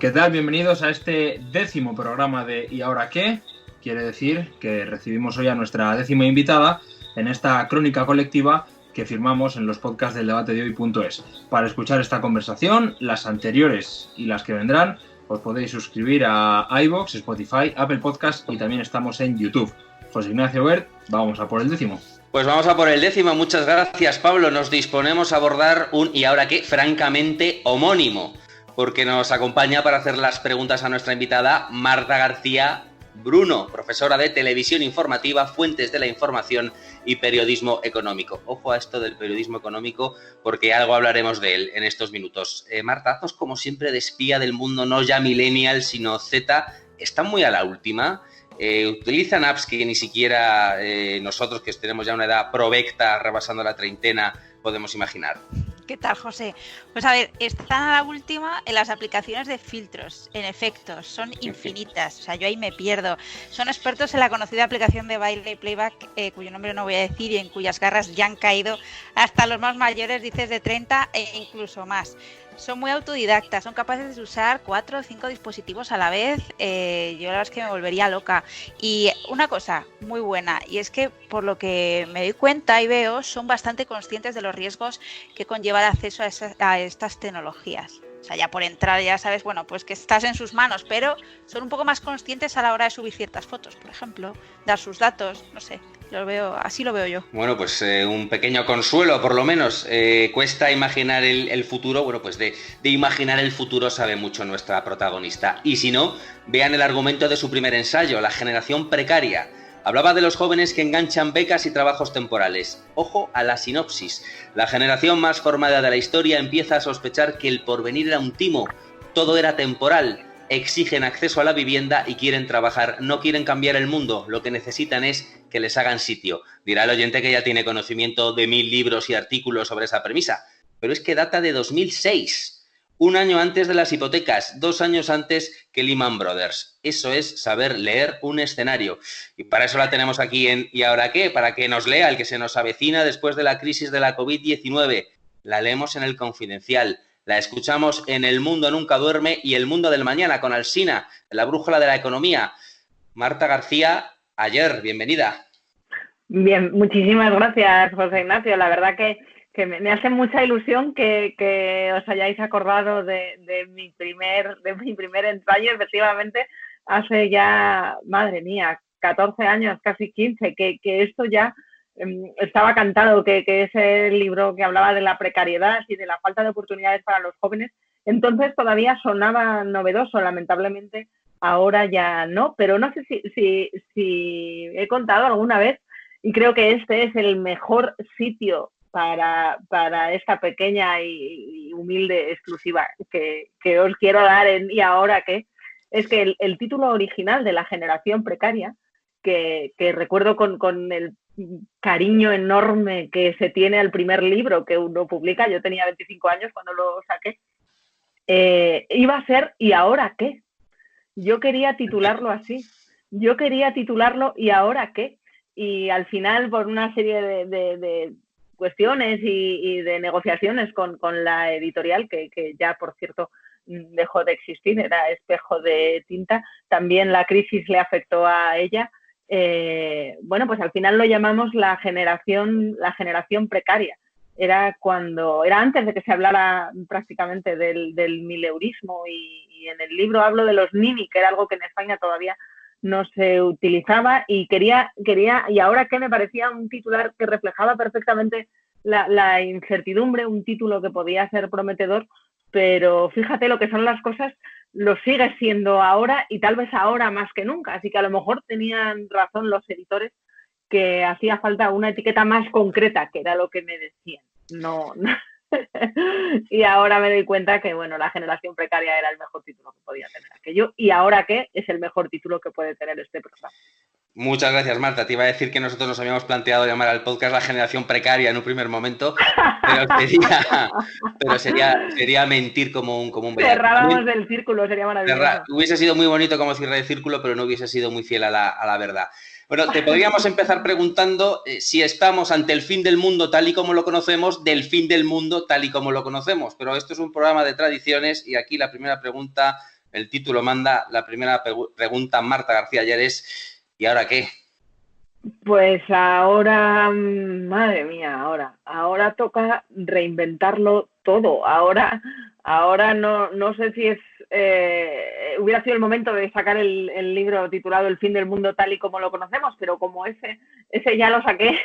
¿Qué tal? Bienvenidos a este 10º programa de ¿Y ahora qué? Quiere decir que recibimos hoy a nuestra 10ª invitada en esta crónica colectiva que firmamos en los podcasts del debate de hoy.es. Para escuchar esta conversación, las anteriores y las que vendrán, os podéis suscribir a iVoox, Spotify, Apple Podcasts y también estamos en YouTube. José Ignacio Bert, vamos a por el 10º. Pues vamos a por el 10º. Muchas gracias, Pablo. Nos disponemos a abordar un ¿y ahora qué? Francamente homónimo, porque nos acompaña para hacer las preguntas a nuestra invitada Marta García Bruno, profesora de Televisión Informativa, Fuentes de la Información y Periodismo Económico. Ojo a esto del periodismo económico, porque algo hablaremos de él en estos minutos. Marta, haznos como siempre de espía del mundo, no ya millennial, sino Z. Están muy a la última. Utilizan apps que ni siquiera nosotros, que tenemos ya una edad provecta, rebasando la treintena, podemos imaginar. ¿Qué tal, José? Pues a ver, están a la última en las aplicaciones de filtros, en efectos, son infinitas, o sea, yo ahí me pierdo. Son expertos en la conocida aplicación de baile y playback, cuyo nombre no voy a decir y en cuyas garras ya han caído hasta los más mayores, dices de 30 e incluso más. Son muy autodidactas, son capaces de usar 4 o 5 dispositivos a la vez. Yo la verdad es que me volvería loca. Y una cosa muy buena, y es que por lo que me doy cuenta y veo, son bastante conscientes de los riesgos que conlleva el acceso a estas tecnologías. O sea, ya por entrar ya sabes, bueno, pues que estás en sus manos, pero son un poco más conscientes a la hora de subir ciertas fotos, por ejemplo, dar sus datos, no sé. Así lo veo yo. Bueno, pues un pequeño consuelo, por lo menos. Cuesta imaginar el futuro. Bueno, pues de imaginar el futuro sabe mucho nuestra protagonista. Y si no, vean el argumento de su primer ensayo, La generación precaria. Hablaba de los jóvenes que enganchan becas y trabajos temporales. Ojo a la sinopsis. La generación más formada de la historia empieza a sospechar que el porvenir era un timo. Todo era temporal. Exigen acceso a la vivienda y quieren trabajar, no quieren cambiar el mundo, lo que necesitan es que les hagan sitio. Dirá el oyente que ya tiene conocimiento de 1000 libros y artículos sobre esa premisa, pero es que data de 2006, un año antes de las hipotecas, 2 años antes que Lehman Brothers. Eso es saber leer un escenario. Y para eso la tenemos aquí en ¿Y ahora qué? Para que nos lea el que se nos avecina después de la crisis de la COVID-19. La leemos en El Confidencial. La escuchamos en El Mundo Nunca Duerme y El Mundo del Mañana con Alsina, la brújula de la economía. Marta García, ayer, bienvenida. Bien, muchísimas gracias, José Ignacio. La verdad que me hace mucha ilusión que os hayáis acordado de mi primer ensayo. Efectivamente, hace ya, madre mía, 14 años, casi 15, que esto ya estaba cantado, que es el libro que hablaba de la precariedad y de la falta de oportunidades para los jóvenes. Entonces todavía sonaba novedoso, lamentablemente ahora ya no, pero no sé si he contado alguna vez, y creo que este es el mejor sitio para esta pequeña y humilde exclusiva que os quiero dar en ¿Y ahora qué? Es que el título original de La generación precaria, que recuerdo con el cariño enorme que se tiene al primer libro que uno publica, yo tenía 25 años cuando lo saqué, iba a ser ¿Y ahora qué? Yo quería titularlo así, yo quería titularlo ¿Y ahora qué? Y al final, por una serie de cuestiones y de negociaciones con la editorial, que ya, por cierto, dejó de existir, era Espejo de Tinta, también la crisis le afectó a ella. Bueno, pues al final lo llamamos la generación precaria. Era antes de que se hablara prácticamente del mileurismo y en el libro hablo de los nini, que era algo que en España todavía no se utilizaba, y quería ¿Y ahora qué? Me parecía un titular que reflejaba perfectamente la incertidumbre, un título que podía ser prometedor, pero fíjate lo que son las cosas, lo sigue siendo ahora y tal vez ahora más que nunca. Así que a lo mejor tenían razón los editores que hacía falta una etiqueta más concreta, que era lo que me decían. No. Y ahora me doy cuenta que, bueno, La generación precaria era el mejor título que podía tener aquello. ¿Y ahora qué? Es el mejor título que puede tener este programa. Muchas gracias, Marta. Te iba a decir que nosotros nos habíamos planteado llamar al podcast La generación precaria en un primer momento, pero sería mentir como un cerrábamos el círculo, sería maravilloso. Hubiese sido muy bonito como cierre de círculo, pero no hubiese sido muy fiel a la verdad. Bueno, te podríamos empezar preguntando si estamos ante el fin del mundo tal y como lo conocemos, del fin del mundo tal y como lo conocemos. Pero esto es un programa de tradiciones y aquí la primera pregunta el título manda. La primera pregunta, Marta García Ayer, es ¿y ahora qué? Pues ahora, madre mía, ahora toca reinventarlo todo. Ahora no sé si hubiera sido el momento de sacar el libro titulado El fin del mundo tal y como lo conocemos, pero como ese ya lo saqué,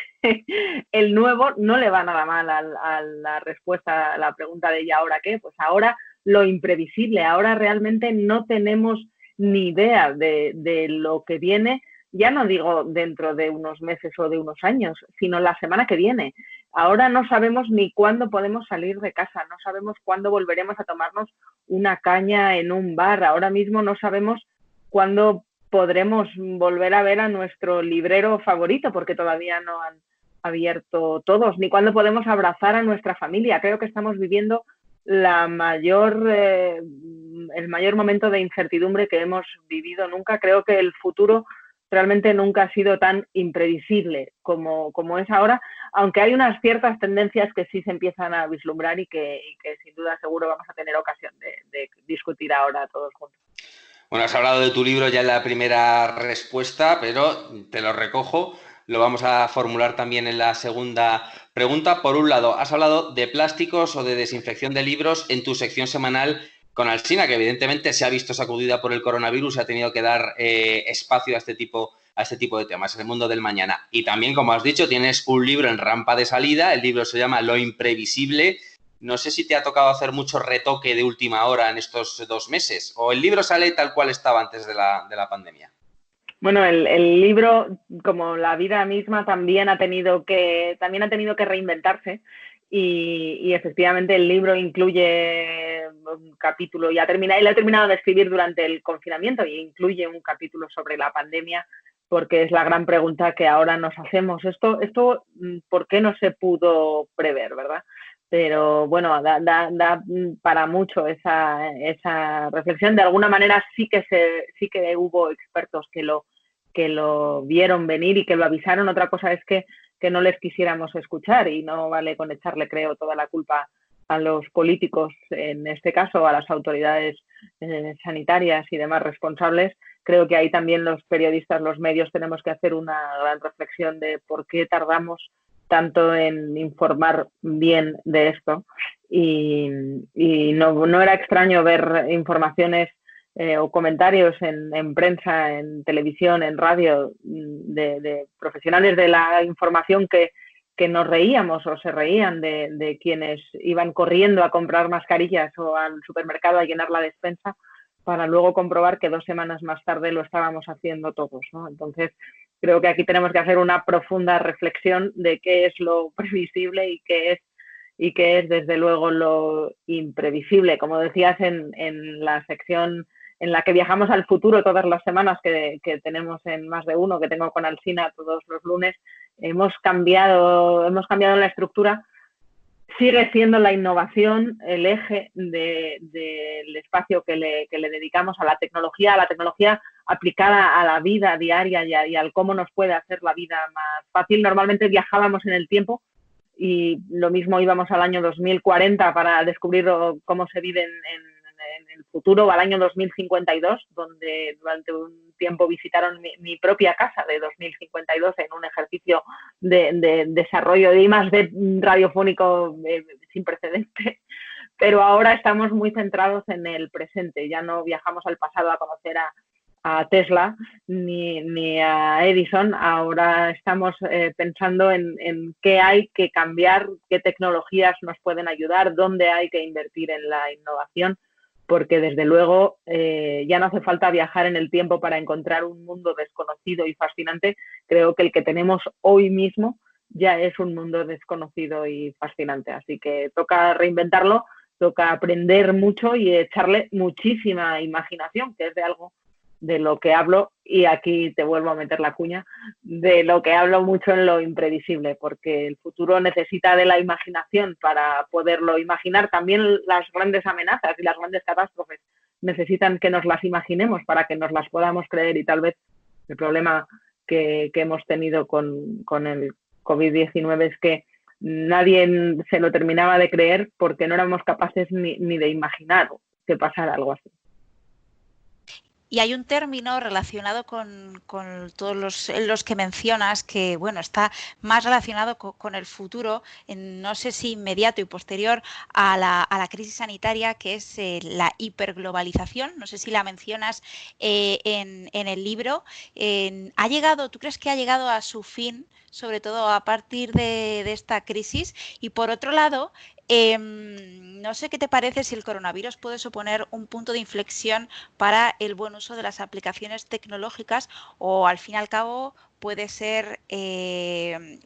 el nuevo no le va nada mal a la respuesta a la pregunta de ¿y ahora qué? Pues ahora lo imprevisible, ahora realmente no tenemos ni idea de lo que viene. Ya no digo dentro de unos meses o de unos años, sino la semana que viene. Ahora no sabemos ni cuándo podemos salir de casa, no sabemos cuándo volveremos a tomarnos una caña en un bar. Ahora mismo no sabemos cuándo podremos volver a ver a nuestro librero favorito, porque todavía no han abierto todos, ni cuándo podemos abrazar a nuestra familia. Creo que estamos viviendo el mayor momento de incertidumbre que hemos vivido nunca. Creo que el futuro realmente nunca ha sido tan imprevisible como es ahora, aunque hay unas ciertas tendencias que sí se empiezan a vislumbrar y que sin duda seguro vamos a tener ocasión de discutir ahora todos juntos. Bueno, has hablado de tu libro ya en la primera respuesta, pero te lo recojo. Lo vamos a formular también en la segunda pregunta. Por un lado, has hablado de plásticos o de desinfección de libros en tu sección semanal con Alsina, que evidentemente se ha visto sacudida por el coronavirus y ha tenido que dar espacio a este tipo de temas, en el mundo del mañana. Y también, como has dicho, tienes un libro en rampa de salida. El libro se llama Lo imprevisible. No sé si te ha tocado hacer mucho retoque de última hora en estos 2 meses, o el libro sale tal cual estaba antes de la pandemia. Bueno, el libro, como la vida misma, también ha tenido que reinventarse. Y efectivamente el libro incluye un capítulo, y lo he terminado de escribir durante el confinamiento, y incluye un capítulo sobre la pandemia, porque es la gran pregunta que ahora nos hacemos. Esto ¿por qué no se pudo prever, verdad? Pero bueno, da para mucho esa reflexión. De alguna manera sí que hubo expertos que lo vieron venir y que lo avisaron. Otra cosa es que no les quisiéramos escuchar, y no vale con echarle, creo, toda la culpa a los políticos, en este caso a las autoridades sanitarias y demás responsables. Creo que ahí también los periodistas, los medios, tenemos que hacer una gran reflexión de por qué tardamos tanto en informar bien de esto, y no era extraño ver informaciones o comentarios en prensa, en televisión, en radio, de profesionales de la información que nos reíamos o se reían de quienes iban corriendo a comprar mascarillas o al supermercado a llenar la despensa, para luego comprobar que 2 semanas más tarde lo estábamos haciendo todos, ¿no? Entonces, creo que aquí tenemos que hacer una profunda reflexión de qué es lo previsible y qué es desde luego lo imprevisible. Como decías en la sección en la que viajamos al futuro todas las semanas, que tenemos en Más de Uno, que tengo con Alsina todos los lunes, hemos cambiado la estructura. Sigue siendo la innovación el eje del espacio que le dedicamos a la tecnología aplicada a la vida diaria y al cómo nos puede hacer la vida más fácil. Normalmente viajábamos en el tiempo, y lo mismo íbamos al año 2040 para descubrir cómo se vive en el futuro, o al año 2052, donde durante un tiempo visitaron mi propia casa de 2052 en un ejercicio de desarrollo de I+D radiofónico sin precedentes. Pero ahora estamos muy centrados en el presente. Ya no viajamos al pasado a conocer a Tesla ni a Edison. Ahora estamos pensando en qué hay que cambiar, qué tecnologías nos pueden ayudar, dónde hay que invertir en la innovación, porque desde luego ya no hace falta viajar en el tiempo para encontrar un mundo desconocido y fascinante. Creo que el que tenemos hoy mismo ya es un mundo desconocido y fascinante. Así que toca reinventarlo, toca aprender mucho y echarle muchísima imaginación, que es de algo de lo que hablo, y aquí te vuelvo a meter la cuña, de lo que hablo mucho en Lo imprevisible, porque el futuro necesita de la imaginación para poderlo imaginar. También las grandes amenazas y las grandes catástrofes necesitan que nos las imaginemos para que nos las podamos creer, y tal vez el problema que hemos tenido con el COVID-19 es que nadie se lo terminaba de creer porque no éramos capaces ni de imaginar que pasara algo así. Y hay un término relacionado con todos los que mencionas que, bueno, está más relacionado con el futuro, no sé si inmediato y posterior a la crisis sanitaria, que es la hiperglobalización. No sé si la mencionas en el libro. ¿Tú crees que ha llegado a su fin, sobre todo a partir de esta crisis? Y por otro lado, no sé qué te parece si el coronavirus puede suponer un punto de inflexión para el buen uso de las aplicaciones tecnológicas, o al fin y al cabo puede ser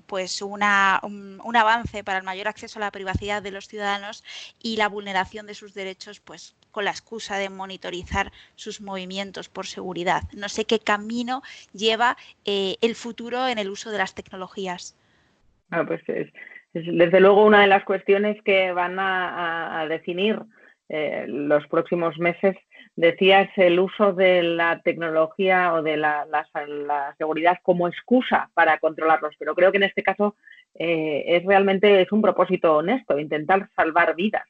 pues un avance para el mayor acceso a la privacidad de los ciudadanos y la vulneración de sus derechos, pues con la excusa de monitorizar sus movimientos por seguridad. No sé qué camino lleva el futuro en el uso de las tecnologías. Pues es desde luego una de las cuestiones que van a definir los próximos meses. Decías el uso de la tecnología o de la seguridad como excusa para controlarlos, pero creo que en este caso realmente es un propósito honesto, intentar salvar vidas.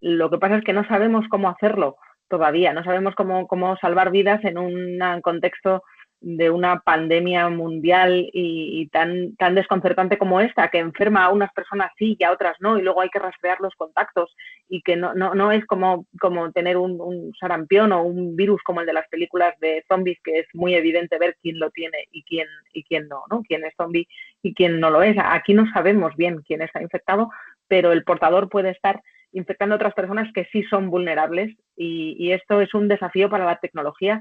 Lo que pasa es que no sabemos cómo hacerlo todavía, no sabemos cómo salvar vidas en un contexto de una pandemia mundial y tan desconcertante como esta, que enferma a unas personas sí y a otras no, y luego hay que rastrear los contactos, y que no es como tener un sarampión o un virus como el de las películas de zombies, que es muy evidente ver quién lo tiene y quién no, quién es zombie y quién no lo es. Aquí no sabemos bien quién está infectado, pero el portador puede estar infectando a otras personas que sí son vulnerables, y esto es un desafío para la tecnología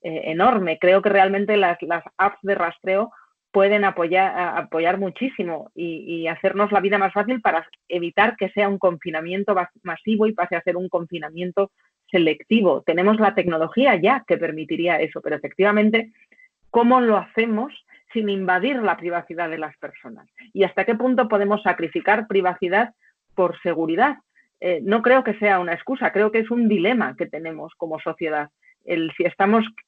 enorme. Creo que realmente las apps de rastreo pueden apoyar muchísimo y hacernos la vida más fácil para evitar que sea un confinamiento masivo y pase a ser un confinamiento selectivo. Tenemos la tecnología ya que permitiría eso, pero efectivamente, ¿cómo lo hacemos sin invadir la privacidad de las personas? ¿Y hasta qué punto podemos sacrificar privacidad por seguridad? No creo que sea una excusa, creo que es un dilema que tenemos como sociedad.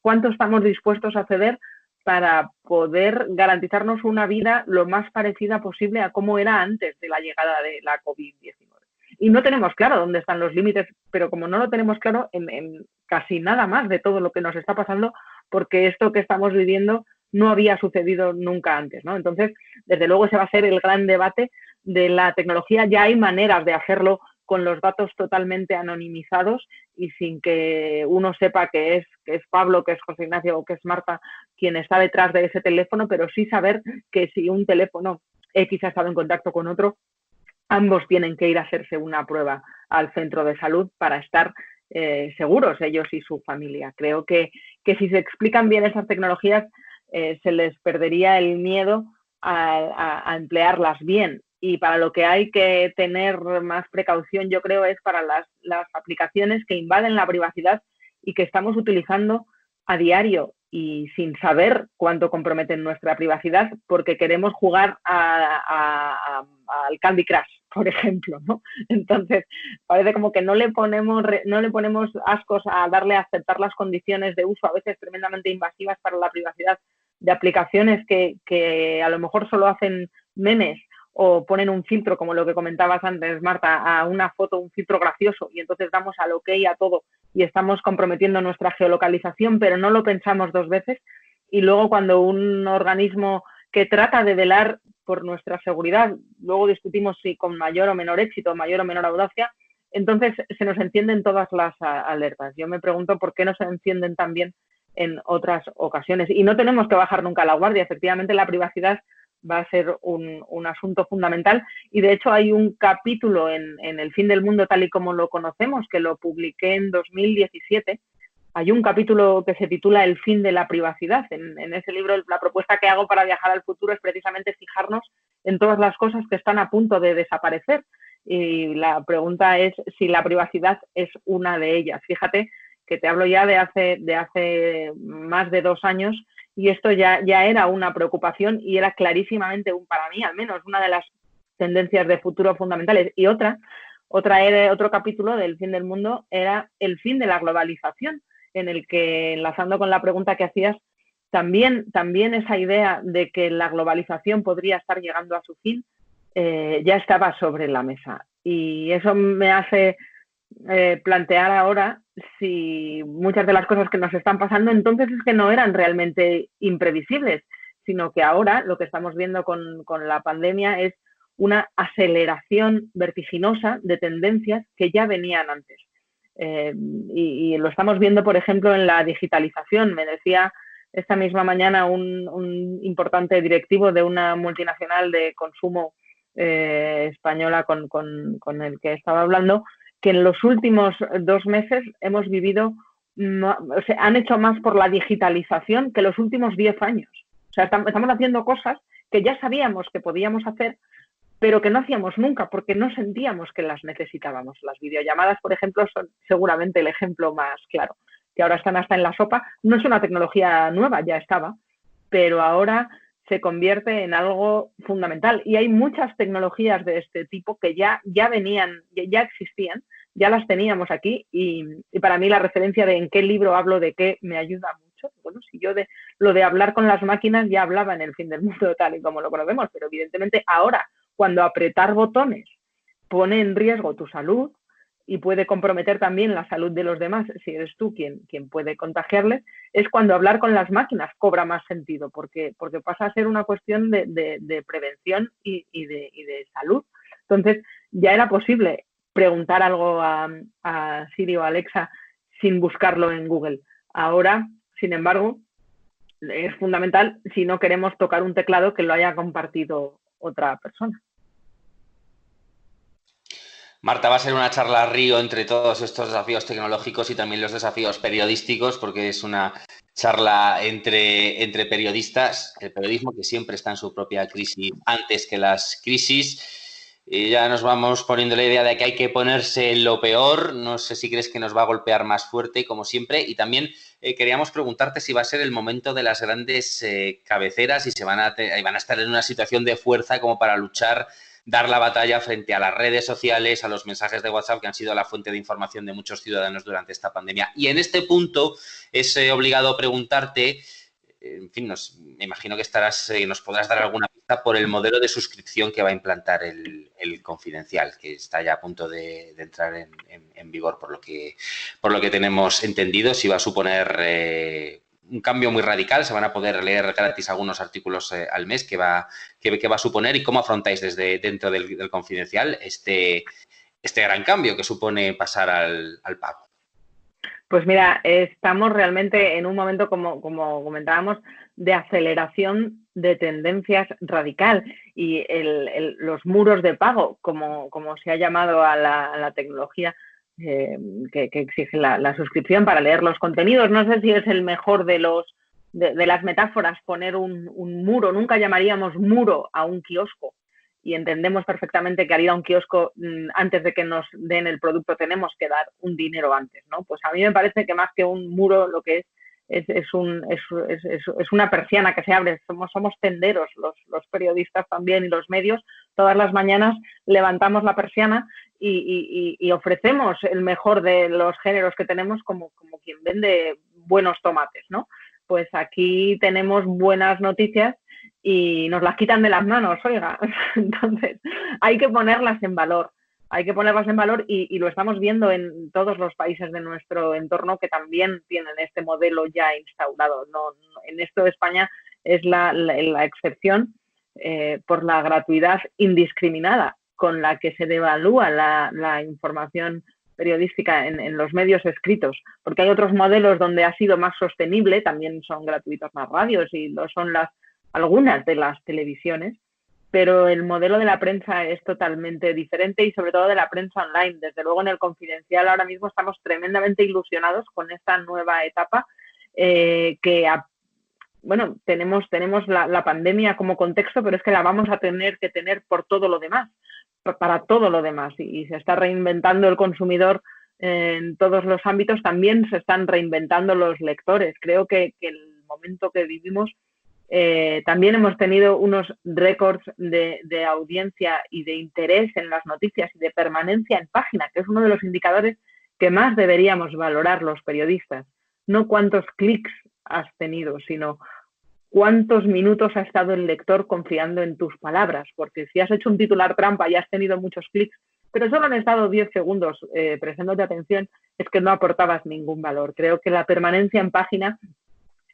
¿Cuánto estamos dispuestos a ceder para poder garantizarnos una vida lo más parecida posible a cómo era antes de la llegada de la COVID-19? Y no tenemos claro dónde están los límites, pero como no lo tenemos claro en casi nada más de todo lo que nos está pasando, porque esto que estamos viviendo no había sucedido nunca antes, ¿no? Entonces, desde luego ese va a ser el gran debate de la tecnología. Ya hay maneras de hacerlo con los datos totalmente anonimizados y sin que uno sepa que es Pablo, que es José Ignacio o que es Marta quien está detrás de ese teléfono, pero sí saber que si un teléfono X ha estado en contacto con otro, ambos tienen que ir a hacerse una prueba al centro de salud para estar seguros, ellos y su familia. Creo que si se explican bien esas tecnologías, se les perdería el miedo a emplearlas bien. Y para lo que hay que tener más precaución, yo creo, es para las aplicaciones que invaden la privacidad y que estamos utilizando a diario y sin saber cuánto comprometen nuestra privacidad porque queremos jugar al Candy Crush, por ejemplo, ¿no? Entonces, parece como que no le ponemos ascos a darle a aceptar las condiciones de uso, a veces tremendamente invasivas para la privacidad, de aplicaciones que a lo mejor solo hacen memes o ponen un filtro, como lo que comentabas antes, Marta, a una foto, un filtro gracioso, y entonces damos al OK a todo y estamos comprometiendo nuestra geolocalización, pero no lo pensamos dos veces. Y luego cuando un organismo que trata de velar por nuestra seguridad, luego discutimos si con mayor o menor éxito, mayor o menor audacia, entonces se nos encienden todas las alertas. Yo me pregunto por qué no se encienden también en otras ocasiones. Y no tenemos que bajar nunca la guardia. Efectivamente, la privacidad va a ser un asunto fundamental, y de hecho hay un capítulo en El fin del mundo tal y como lo conocemos, que lo publiqué en 2017, hay un capítulo que se titula El fin de la privacidad. En ese libro la propuesta que hago para viajar al futuro es precisamente fijarnos en todas las cosas que están a punto de desaparecer, y la pregunta es si la privacidad es una de ellas. Fíjate que te hablo ya de hace más de 2 años, y esto ya era una preocupación y era clarísimamente, para mí al menos, una de las tendencias de futuro fundamentales. Y otro capítulo del fin del mundo era el fin de la globalización, en el que, enlazando con la pregunta que hacías, también esa idea de que la globalización podría estar llegando a su fin ya estaba sobre la mesa. Y eso me hace plantear ahora si muchas de las cosas que nos están pasando entonces es que no eran realmente imprevisibles, sino que ahora lo que estamos viendo con la pandemia es una aceleración vertiginosa de tendencias que ya venían antes. Y lo estamos viendo, por ejemplo, en la digitalización. Me decía esta misma mañana un importante directivo de una multinacional de consumo española con el que estaba hablando, que en los últimos 2 meses hemos vivido, o sea, han hecho más por la digitalización que los últimos 10 años. O sea, estamos haciendo cosas que ya sabíamos que podíamos hacer, pero que no hacíamos nunca porque no sentíamos que las necesitábamos. Las videollamadas, por ejemplo, son seguramente el ejemplo más claro, que ahora están hasta en la sopa. No es una tecnología nueva, ya estaba, pero ahora se convierte en algo fundamental. Y hay muchas tecnologías de este tipo que ya venían, ya existían, ya las teníamos aquí, y para mí la referencia de en qué libro hablo de qué me ayuda mucho. Bueno, si yo lo de hablar con las máquinas ya hablaba en El fin del mundo tal y como lo conocemos, pero evidentemente ahora, cuando apretar botones pone en riesgo tu salud y puede comprometer también la salud de los demás, si eres tú quien puede contagiarles, es cuando hablar con las máquinas cobra más sentido, porque pasa a ser una cuestión de prevención y de salud. Entonces, ya era posible preguntar algo a Siri o Alexa sin buscarlo en Google. Ahora, sin embargo, es fundamental si no queremos tocar un teclado que lo haya compartido otra persona. Marta, va a ser una charla río entre todos estos desafíos tecnológicos y también los desafíos periodísticos, porque es una charla entre periodistas, el periodismo que siempre está en su propia crisis antes que las crisis. Y ya nos vamos poniendo la idea de que hay que ponerse lo peor. No sé si crees que nos va a golpear más fuerte, como siempre. Y también queríamos preguntarte si va a ser el momento de las grandes cabeceras y van a estar en una situación de fuerza como para luchar, dar la batalla frente a las redes sociales, a los mensajes de WhatsApp que han sido la fuente de información de muchos ciudadanos durante esta pandemia. Y en este punto es obligado preguntarte, en fin, me imagino que nos podrás dar alguna pista por el modelo de suscripción que va a implantar el Confidencial, que está ya a punto de entrar en vigor, por lo que tenemos entendido. Si va a suponer un cambio muy radical, se van a poder leer gratis algunos artículos al mes que va a suponer, y cómo afrontáis desde dentro del Confidencial este gran cambio que supone pasar al pago. Pues mira, estamos realmente en un momento, como comentábamos, de aceleración de tendencias radical, y los muros de pago, como se ha llamado a la tecnología que exige la suscripción para leer los contenidos. No sé si es el mejor de las metáforas poner un muro. Nunca llamaríamos muro a un kiosco, y entendemos perfectamente que al ir a un kiosco, antes de que nos den el producto, tenemos que dar un dinero antes, ¿no? Pues a mí me parece que más que un muro, lo que es una persiana que se abre. Somos tenderos, los periodistas también, y los medios. Todas las mañanas levantamos la persiana y ofrecemos el mejor de los géneros que tenemos, como quien vende buenos tomates, ¿no? Pues aquí tenemos buenas noticias y nos las quitan de las manos, oiga. Entonces, hay que ponerlas en valor. Y lo estamos viendo en todos los países de nuestro entorno que también tienen este modelo ya instaurado. No, en esto de España es la excepción por la gratuidad indiscriminada con la que se devalúa la información periodística en los medios escritos, porque hay otros modelos donde ha sido más sostenible. También son gratuitos las radios y lo son algunas de las televisiones, pero el modelo de la prensa es totalmente diferente, y sobre todo de la prensa online. Desde luego, en el Confidencial ahora mismo estamos tremendamente ilusionados con esta nueva etapa bueno, tenemos la pandemia como contexto, pero es que la vamos a tener que tener por todo lo demás, para todo lo demás, y se está reinventando el consumidor en todos los ámbitos. También se están reinventando los lectores. Creo que el momento que vivimos, también hemos tenido unos récords de audiencia y de interés en las noticias y de permanencia en página, que es uno de los indicadores que más deberíamos valorar los periodistas. No cuántos clics has tenido, sino cuántos minutos ha estado el lector confiando en tus palabras, porque si has hecho un titular trampa y has tenido muchos clics, pero solo han estado 10 segundos prestándote atención, es que no aportabas ningún valor. Creo que la permanencia en página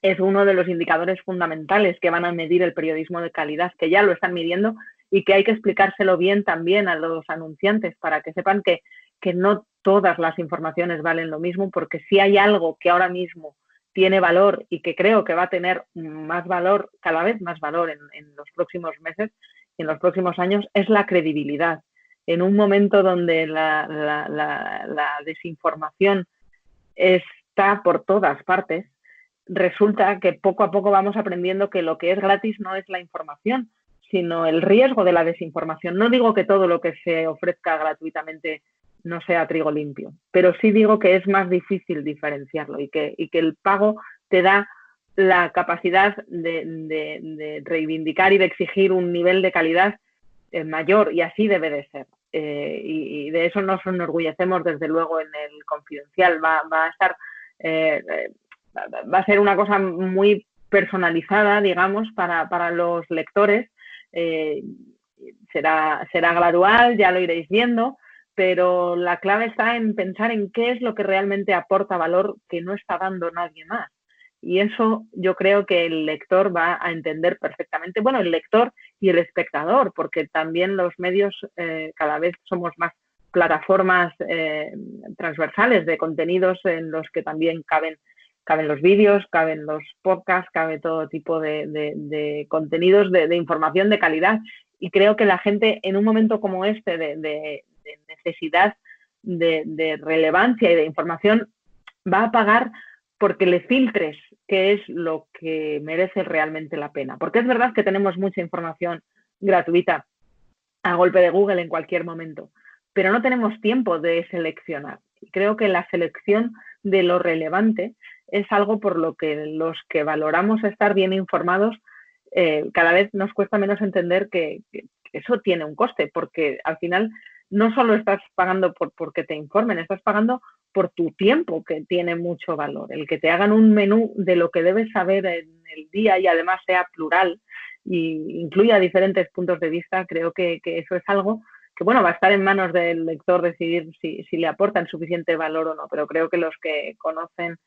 es uno de los indicadores fundamentales que van a medir el periodismo de calidad, que ya lo están midiendo y que hay que explicárselo bien también a los anunciantes para que sepan que no todas las informaciones valen lo mismo, porque si hay algo que ahora mismo tiene valor y que creo que va a tener más valor, cada vez más valor en los próximos meses, en los próximos años, es la credibilidad. En un momento donde la desinformación está por todas partes, resulta que poco a poco vamos aprendiendo que lo que es gratis no es la información, sino el riesgo de la desinformación. No digo que todo lo que se ofrezca gratuitamente no sea trigo limpio, pero sí digo que es más difícil diferenciarlo y que el pago te da la capacidad de reivindicar y de exigir un nivel de calidad mayor, y así debe de ser. Y de eso nos enorgullecemos desde luego en el Confidencial. Va a ser una cosa muy personalizada, digamos, para los lectores. Será gradual, ya lo iréis viendo, pero la clave está en pensar en qué es lo que realmente aporta valor que no está dando nadie más. Y eso yo creo que el lector va a entender perfectamente. Bueno, el lector y el espectador, porque también los medios cada vez somos más plataformas transversales de contenidos en los que también caben los vídeos, caben los podcasts, cabe todo tipo de contenidos de información de calidad. Y creo que la gente en un momento como este de necesidad de relevancia y de información va a pagar porque le filtres qué es lo que merece realmente la pena. Porque es verdad que tenemos mucha información gratuita a golpe de Google en cualquier momento, pero no tenemos tiempo de seleccionar. Y creo que la selección de lo relevante es algo por lo que los que valoramos estar bien informados cada vez nos cuesta menos entender que eso tiene un coste, porque al final no solo estás pagando porque te informen, estás pagando por tu tiempo, que tiene mucho valor. El que te hagan un menú de lo que debes saber en el día y además sea plural y incluya diferentes puntos de vista, creo que eso es algo que, bueno, va a estar en manos del lector decidir si le aportan suficiente valor o no, pero creo que los que conocen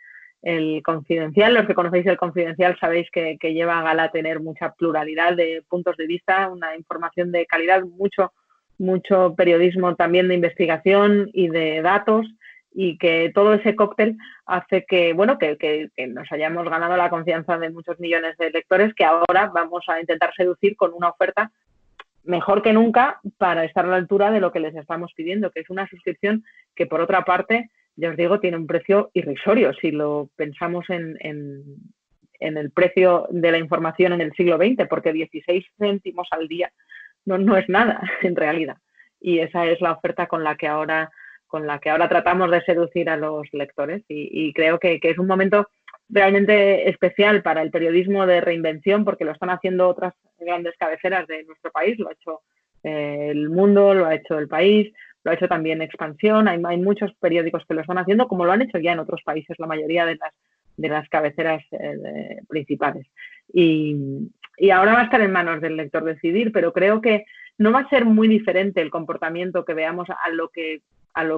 el Confidencial, los que conocéis el Confidencial, sabéis que lleva a gala tener mucha pluralidad de puntos de vista, una información de calidad, mucho periodismo también de investigación y de datos, y que todo ese cóctel hace que, bueno, que nos hayamos ganado la confianza de muchos millones de lectores que ahora vamos a intentar seducir con una oferta mejor que nunca para estar a la altura de lo que les estamos pidiendo, que es una suscripción que, por otra parte, ya os digo, tiene un precio irrisorio si lo pensamos en el precio de la información en el siglo XX, porque 16 céntimos al día no es nada en realidad. Y esa es la oferta con la que ahora tratamos de seducir a los lectores, y creo que es un momento realmente especial para el periodismo de reinvención, porque lo están haciendo otras grandes cabeceras de nuestro país. Lo ha hecho El Mundo, lo ha hecho El País, lo ha hecho también Expansión. Hay muchos periódicos que lo están haciendo, como lo han hecho ya en otros países la mayoría de las cabeceras principales. Y ahora va a estar en manos del lector decidir, pero creo que no va a ser muy diferente el comportamiento que veamos a lo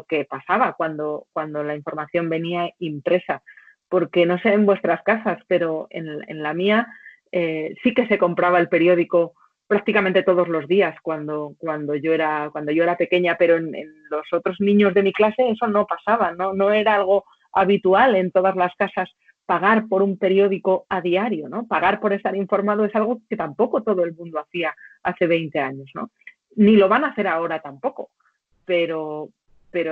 que pasaba cuando la información venía impresa. Porque no sé en vuestras casas, pero en la mía sí que se compraba el periódico prácticamente todos los días cuando yo era pequeña, pero en los otros niños de mi clase eso no pasaba, no era algo habitual en todas las casas pagar por un periódico a diario, ¿no? Pagar por estar informado es algo que tampoco todo el mundo hacía hace 20 años, ¿no? Ni lo van a hacer ahora tampoco, pero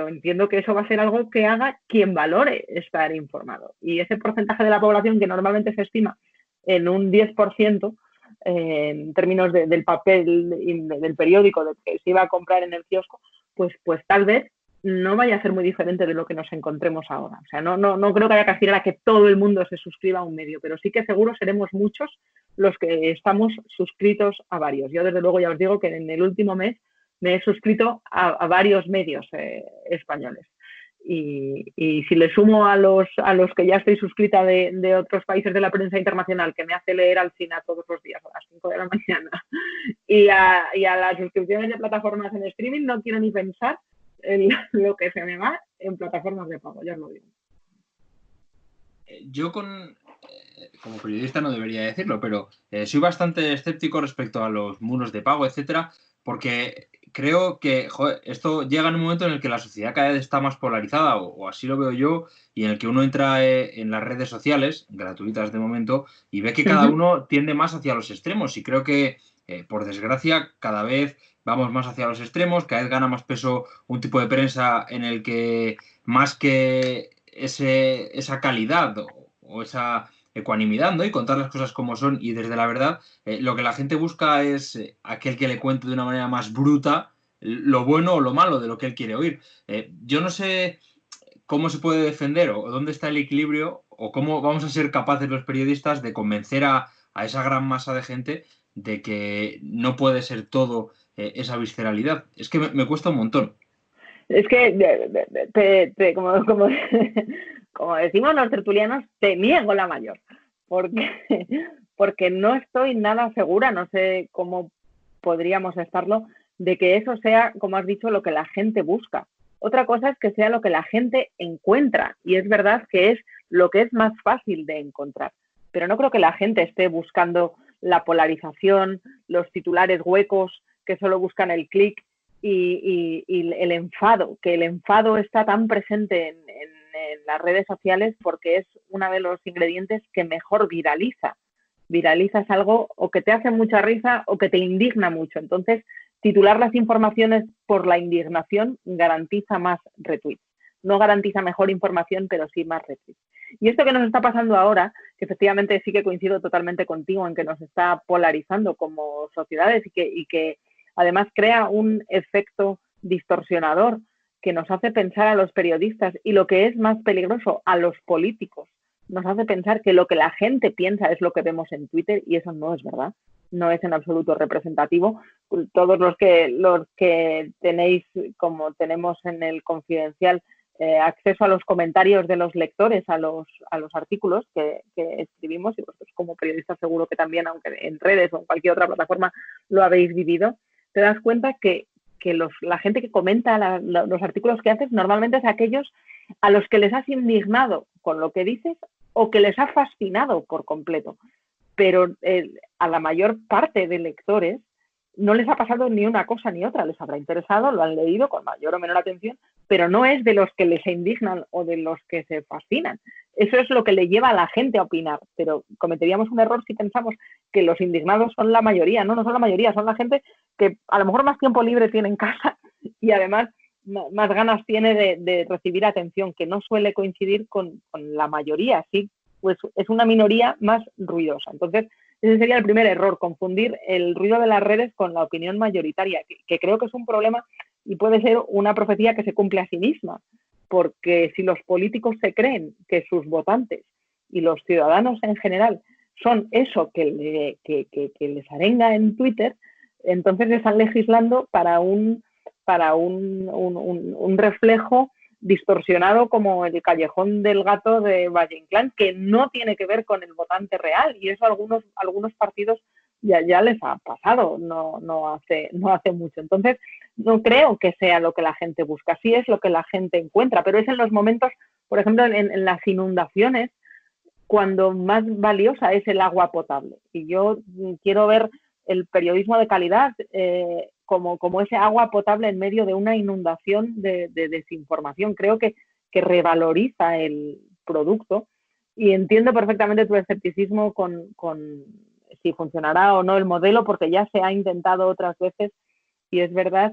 entiendo que eso va a ser algo que haga quien valore estar informado. Y ese porcentaje de la población que normalmente se estima en un 10%, en términos del papel del periódico del que se iba a comprar en el kiosco, pues tal vez no vaya a ser muy diferente de lo que nos encontremos ahora. O sea, no creo que haya que aspirar a que todo el mundo se suscriba a un medio, pero sí que seguro seremos muchos los que estamos suscritos a varios. Yo, desde luego, ya os digo que en el último mes me he suscrito a varios medios españoles. Y si le sumo a los que ya estoy suscrita de otros países de la prensa internacional, que me hace leer Alsina todos los días a las 5 de la mañana, y a las suscripciones de plataformas en streaming, no quiero ni pensar lo que se me va en plataformas de pago, ya os lo digo. Yo como periodista no debería decirlo, pero soy bastante escéptico respecto a los muros de pago, etcétera, porque creo que esto llega en un momento en el que la sociedad cada vez está más polarizada, o así lo veo yo, y en el que uno entra en las redes sociales, gratuitas de momento, y ve que cada uno tiende más hacia los extremos, y creo que, por desgracia, cada vez vamos más hacia los extremos, cada vez gana más peso un tipo de prensa en el que más que esa calidad o esa ecuanimidad, ¿no? Y contar las cosas como son y desde la verdad, lo que la gente busca es aquel que le cuente de una manera más bruta lo bueno o lo malo de lo que él quiere oír. Yo no sé cómo se puede defender o dónde está el equilibrio o cómo vamos a ser capaces los periodistas de convencer a esa gran masa de gente de que no puede ser todo esa visceralidad. Es que me cuesta un montón. Es que, como decimos los tertulianos, te niego la mayor, porque no estoy nada segura, no sé cómo podríamos estarlo, de que eso sea, como has dicho, lo que la gente busca. Otra cosa es que sea lo que la gente encuentra, y es verdad que es lo que es más fácil de encontrar, pero no creo que la gente esté buscando la polarización, los titulares huecos que solo buscan el clic, y el enfado, que el enfado está tan presente en las redes sociales porque es uno de los ingredientes que mejor viraliza. Viralizas algo o que te hace mucha risa o que te indigna mucho. Entonces, titular las informaciones por la indignación garantiza más retweets. No garantiza mejor información, pero sí más retweets. Y esto que nos está pasando ahora, que efectivamente sí que coincido totalmente contigo en que nos está polarizando como sociedades y que además crea un efecto distorsionador que nos hace pensar a los periodistas y, lo que es más peligroso, a los políticos. Nos hace pensar que lo que la gente piensa es lo que vemos en Twitter, y eso no es verdad. No es en absoluto representativo. Todos los que tenéis, como tenemos en el Confidencial, acceso a los comentarios de los lectores a los artículos que escribimos, y vosotros como periodistas seguro que también, aunque en redes o en cualquier otra plataforma lo habéis vivido, te das cuenta que la gente que comenta los artículos que haces normalmente es aquellos a los que les has indignado con lo que dices o que les ha fascinado por completo. Pero a la mayor parte de lectores no les ha pasado ni una cosa ni otra. Les habrá interesado, lo han leído con mayor o menor atención, pero no es de los que les indignan o de los que se fascinan. Eso es lo que le lleva a la gente a opinar, pero cometeríamos un error si pensamos que los indignados son la mayoría. No son la mayoría, son la gente que a lo mejor más tiempo libre tiene en casa y además más ganas tiene de recibir atención, que no suele coincidir con la mayoría. Sí, pues es una minoría más ruidosa. Entonces, ese sería el primer error, confundir el ruido de las redes con la opinión mayoritaria, que creo que es un problema y puede ser una profecía que se cumple a sí misma, porque si los políticos se creen que sus votantes y los ciudadanos en general son eso que les arenga en Twitter, entonces están legislando para un reflejo distorsionado como el Callejón del Gato de Valle Inclán, que no tiene que ver con el votante real, y eso a algunos partidos ya les ha pasado no hace mucho. Entonces, no creo que sea lo que la gente busca, sí es lo que la gente encuentra, pero es en los momentos, por ejemplo, en las inundaciones, cuando más valiosa es el agua potable. Y yo quiero ver el periodismo de calidad como ese agua potable en medio de una inundación de desinformación. Creo que revaloriza el producto, y entiendo perfectamente tu escepticismo con si funcionará o no el modelo, porque ya se ha intentado otras veces y es verdad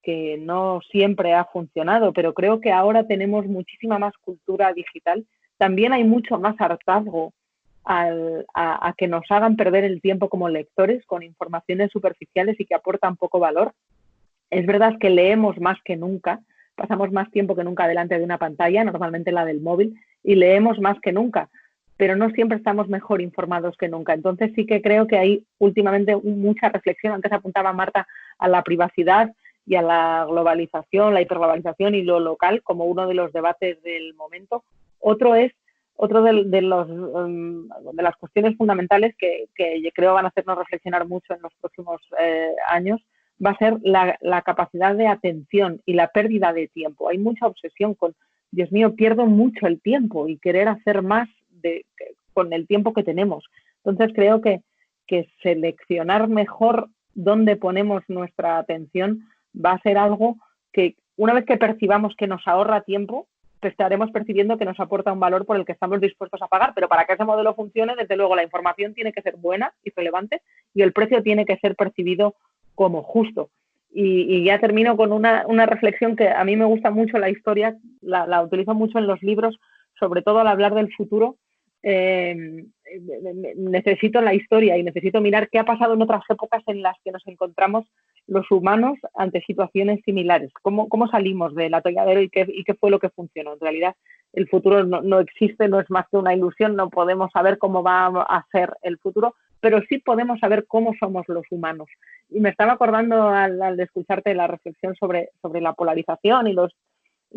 que no siempre ha funcionado, pero creo que ahora tenemos muchísima más cultura digital. También hay mucho más hartazgo a que nos hagan perder el tiempo como lectores con informaciones superficiales y que aportan poco valor. Es verdad que leemos más que nunca, pasamos más tiempo que nunca delante de una pantalla, normalmente la del móvil, y leemos más que nunca, pero no siempre estamos mejor informados que nunca. Entonces sí que creo que hay últimamente mucha reflexión. Antes apuntaba Marta a la privacidad y a la globalización, la hiperglobalización y lo local como uno de los debates del momento. Otro de las cuestiones fundamentales que creo van a hacernos reflexionar mucho en los próximos años va a ser la capacidad de atención y la pérdida de tiempo. Hay mucha obsesión con, Dios mío, pierdo mucho el tiempo y querer hacer más con el tiempo que tenemos. Entonces creo que seleccionar mejor dónde ponemos nuestra atención va a ser algo que una vez que percibamos que nos ahorra tiempo, estaremos percibiendo que nos aporta un valor por el que estamos dispuestos a pagar, pero para que ese modelo funcione, desde luego la información tiene que ser buena y relevante y el precio tiene que ser percibido como justo. Y ya termino con una reflexión que a mí me gusta mucho la historia, la utilizo mucho en los libros, sobre todo al hablar del futuro. Necesito la historia y necesito mirar qué ha pasado en otras épocas en las que nos encontramos los humanos ante situaciones similares. ¿Cómo salimos del atolladero y qué fue lo que funcionó? En realidad, el futuro no existe, no es más que una ilusión, no podemos saber cómo va a ser el futuro, pero sí podemos saber cómo somos los humanos. Y me estaba acordando al escucharte la reflexión sobre la polarización y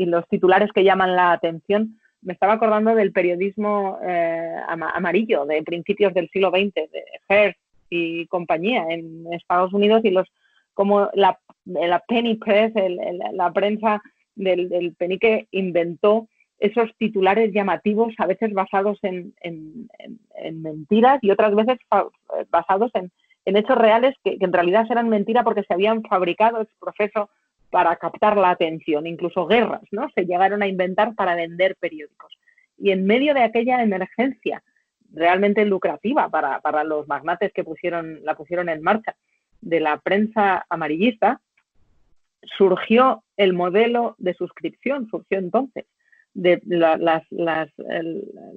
los titulares que llaman la atención. Me estaba acordando del periodismo amarillo de principios del siglo XX, de Hearst y compañía en Estados Unidos, y como la penny press, la prensa del penique, inventó esos titulares llamativos, a veces basados en mentiras y otras veces basados en hechos reales que en realidad eran mentira porque se habían fabricado ex profeso para captar la atención. Incluso guerras, ¿no?, se llegaron a inventar para vender periódicos. Y en medio de aquella emergencia realmente lucrativa para los magnates que la pusieron en marcha, de la prensa amarillista, surgió el modelo de suscripción, surgió entonces, de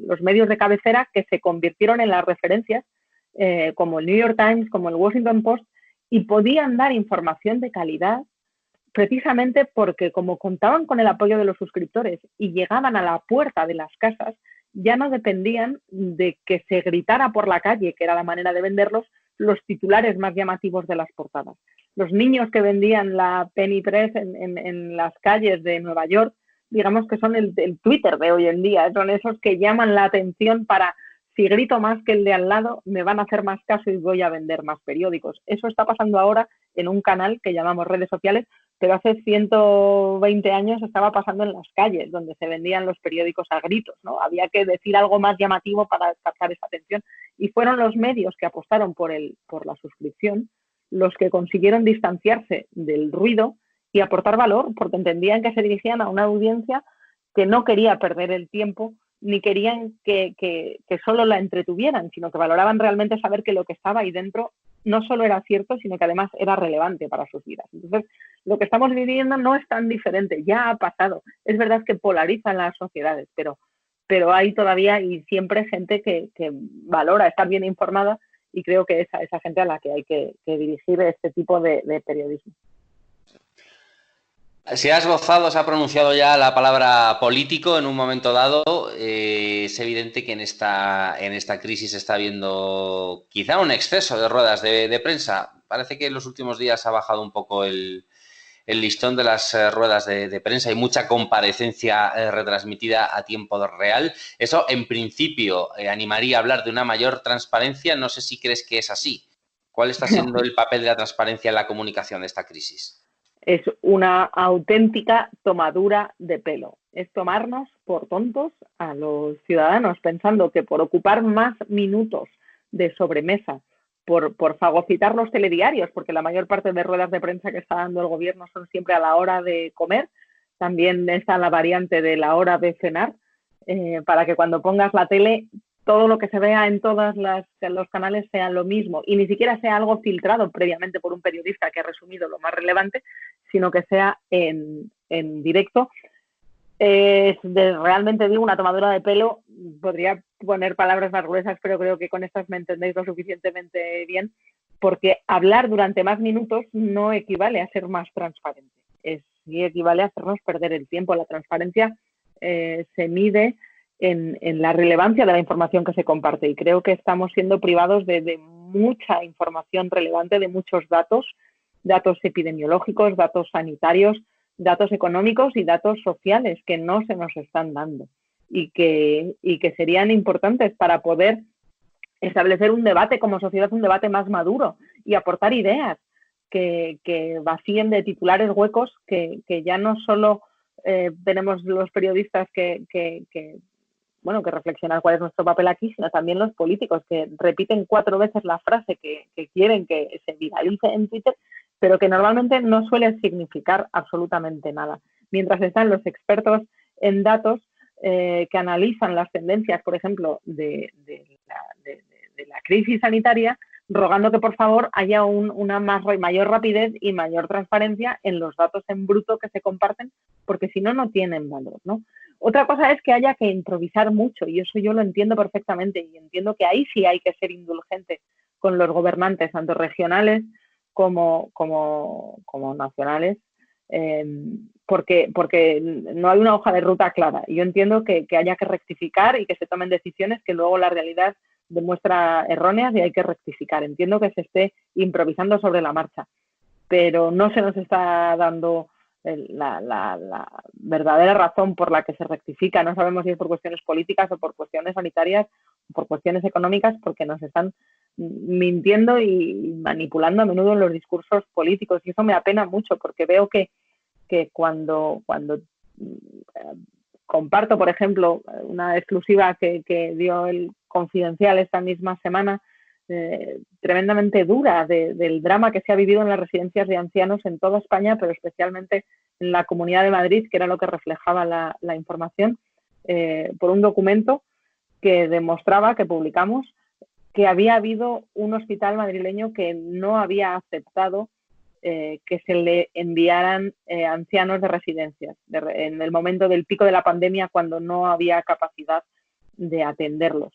los medios de cabecera que se convirtieron en las referencias, como el New York Times, como el Washington Post, y podían dar información de calidad precisamente porque, como contaban con el apoyo de los suscriptores y llegaban a la puerta de las casas, ya no dependían de que se gritara por la calle, que era la manera de venderlos, los titulares más llamativos de las portadas. Los niños que vendían la penny press en las calles de Nueva York, digamos que son el Twitter de hoy en día, son esos que llaman la atención para, si grito más que el de al lado, me van a hacer más caso y voy a vender más periódicos. Eso está pasando ahora en un canal que llamamos redes sociales, pero hace 120 años estaba pasando en las calles, donde se vendían los periódicos a gritos, ¿no? Había que decir algo más llamativo para captar esa atención. Y fueron los medios que apostaron por la suscripción los que consiguieron distanciarse del ruido y aportar valor, porque entendían que se dirigían a una audiencia que no quería perder el tiempo, ni querían que solo la entretuvieran, sino que valoraban realmente saber que lo que estaba ahí dentro no solo era cierto, sino que además era relevante para sus vidas. Entonces, lo que estamos viviendo no es tan diferente, ya ha pasado. Es verdad que polarizan las sociedades, pero hay todavía y siempre gente que valora estar bien informada, y creo que es a esa gente a la que hay que dirigir este tipo de periodismo. Si has gozado, se ha pronunciado ya la palabra político en un momento dado. Es evidente que en esta crisis está habiendo quizá un exceso de ruedas de prensa. Parece que en los últimos días ha bajado un poco el listón de las ruedas de prensa y mucha comparecencia retransmitida a tiempo real. Eso, en principio, animaría a hablar de una mayor transparencia. No sé si crees que es así. ¿Cuál está siendo el papel de la transparencia en la comunicación de esta crisis? Es una auténtica tomadura de pelo. Es tomarnos por tontos a los ciudadanos, pensando que por ocupar más minutos de sobremesa, por fagocitar los telediarios, porque la mayor parte de ruedas de prensa que está dando el gobierno son siempre a la hora de comer. También está la variante de la hora de cenar, para que cuando pongas la tele todo lo que se vea en todos los canales sea lo mismo, y ni siquiera sea algo filtrado previamente por un periodista que ha resumido lo más relevante, sino que sea en directo. Realmente digo, una tomadura de pelo. Podría poner palabras más gruesas, pero creo que con estas me entendéis lo suficientemente bien, porque hablar durante más minutos no equivale a ser más transparente, sí equivale a hacernos perder el tiempo. La transparencia se mide en la relevancia de la información que se comparte, y creo que estamos siendo privados de mucha información relevante, de muchos datos epidemiológicos, datos sanitarios, datos económicos y datos sociales que no se nos están dando y que serían importantes para poder establecer un debate como sociedad, un debate más maduro y aportar ideas que vacíen de titulares huecos, que ya no solo tenemos los periodistas que reflexionar cuál es nuestro papel aquí, sino también los políticos que repiten 4 veces la frase que quieren que se viralice en Twitter, pero que normalmente no suele significar absolutamente nada. Mientras están los expertos en datos que analizan las tendencias, por ejemplo, de la crisis sanitaria, rogando que por favor haya una mayor rapidez y mayor transparencia en los datos en bruto que se comparten, porque si no, no tienen valor, ¿no? Otra cosa es que haya que improvisar mucho, y eso yo lo entiendo perfectamente, y entiendo que ahí sí hay que ser indulgente con los gobernantes, tanto regionales como nacionales, porque no hay una hoja de ruta clara. Yo entiendo que haya que rectificar y que se tomen decisiones que luego la realidad demuestra erróneas y hay que rectificar. Entiendo que se esté improvisando sobre la marcha, pero no se nos está dando la verdadera razón por la que se rectifica. No sabemos si es por cuestiones políticas o por cuestiones sanitarias o por cuestiones económicas, porque nos están mintiendo y manipulando a menudo en los discursos políticos, y eso me apena mucho, porque veo que cuando comparto, por ejemplo, una exclusiva que dio el Confidencial esta misma semana, tremendamente dura del drama que se ha vivido en las residencias de ancianos en toda España, pero especialmente en la Comunidad de Madrid, que era lo que reflejaba la información, por un documento que demostraba, que publicamos, que había habido un hospital madrileño que no había aceptado que se le enviaran ancianos de residencias en el momento del pico de la pandemia, cuando no había capacidad de atenderlos.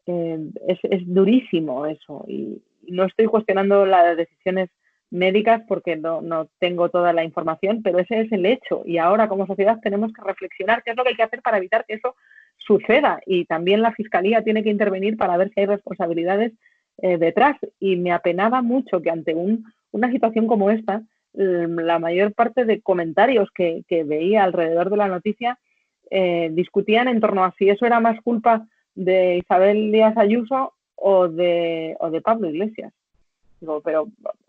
Es durísimo eso, y no estoy cuestionando las decisiones médicas porque no tengo toda la información, pero ese es el hecho, y ahora como sociedad tenemos que reflexionar qué es lo que hay que hacer para evitar que eso suceda, y también la Fiscalía tiene que intervenir para ver si hay responsabilidades detrás, y me apenaba mucho que ante una situación como esta, la mayor parte de comentarios que veía alrededor de la noticia discutían en torno a si eso era más culpa de Isabel Díaz Ayuso o de Pablo Iglesias. Digo, pero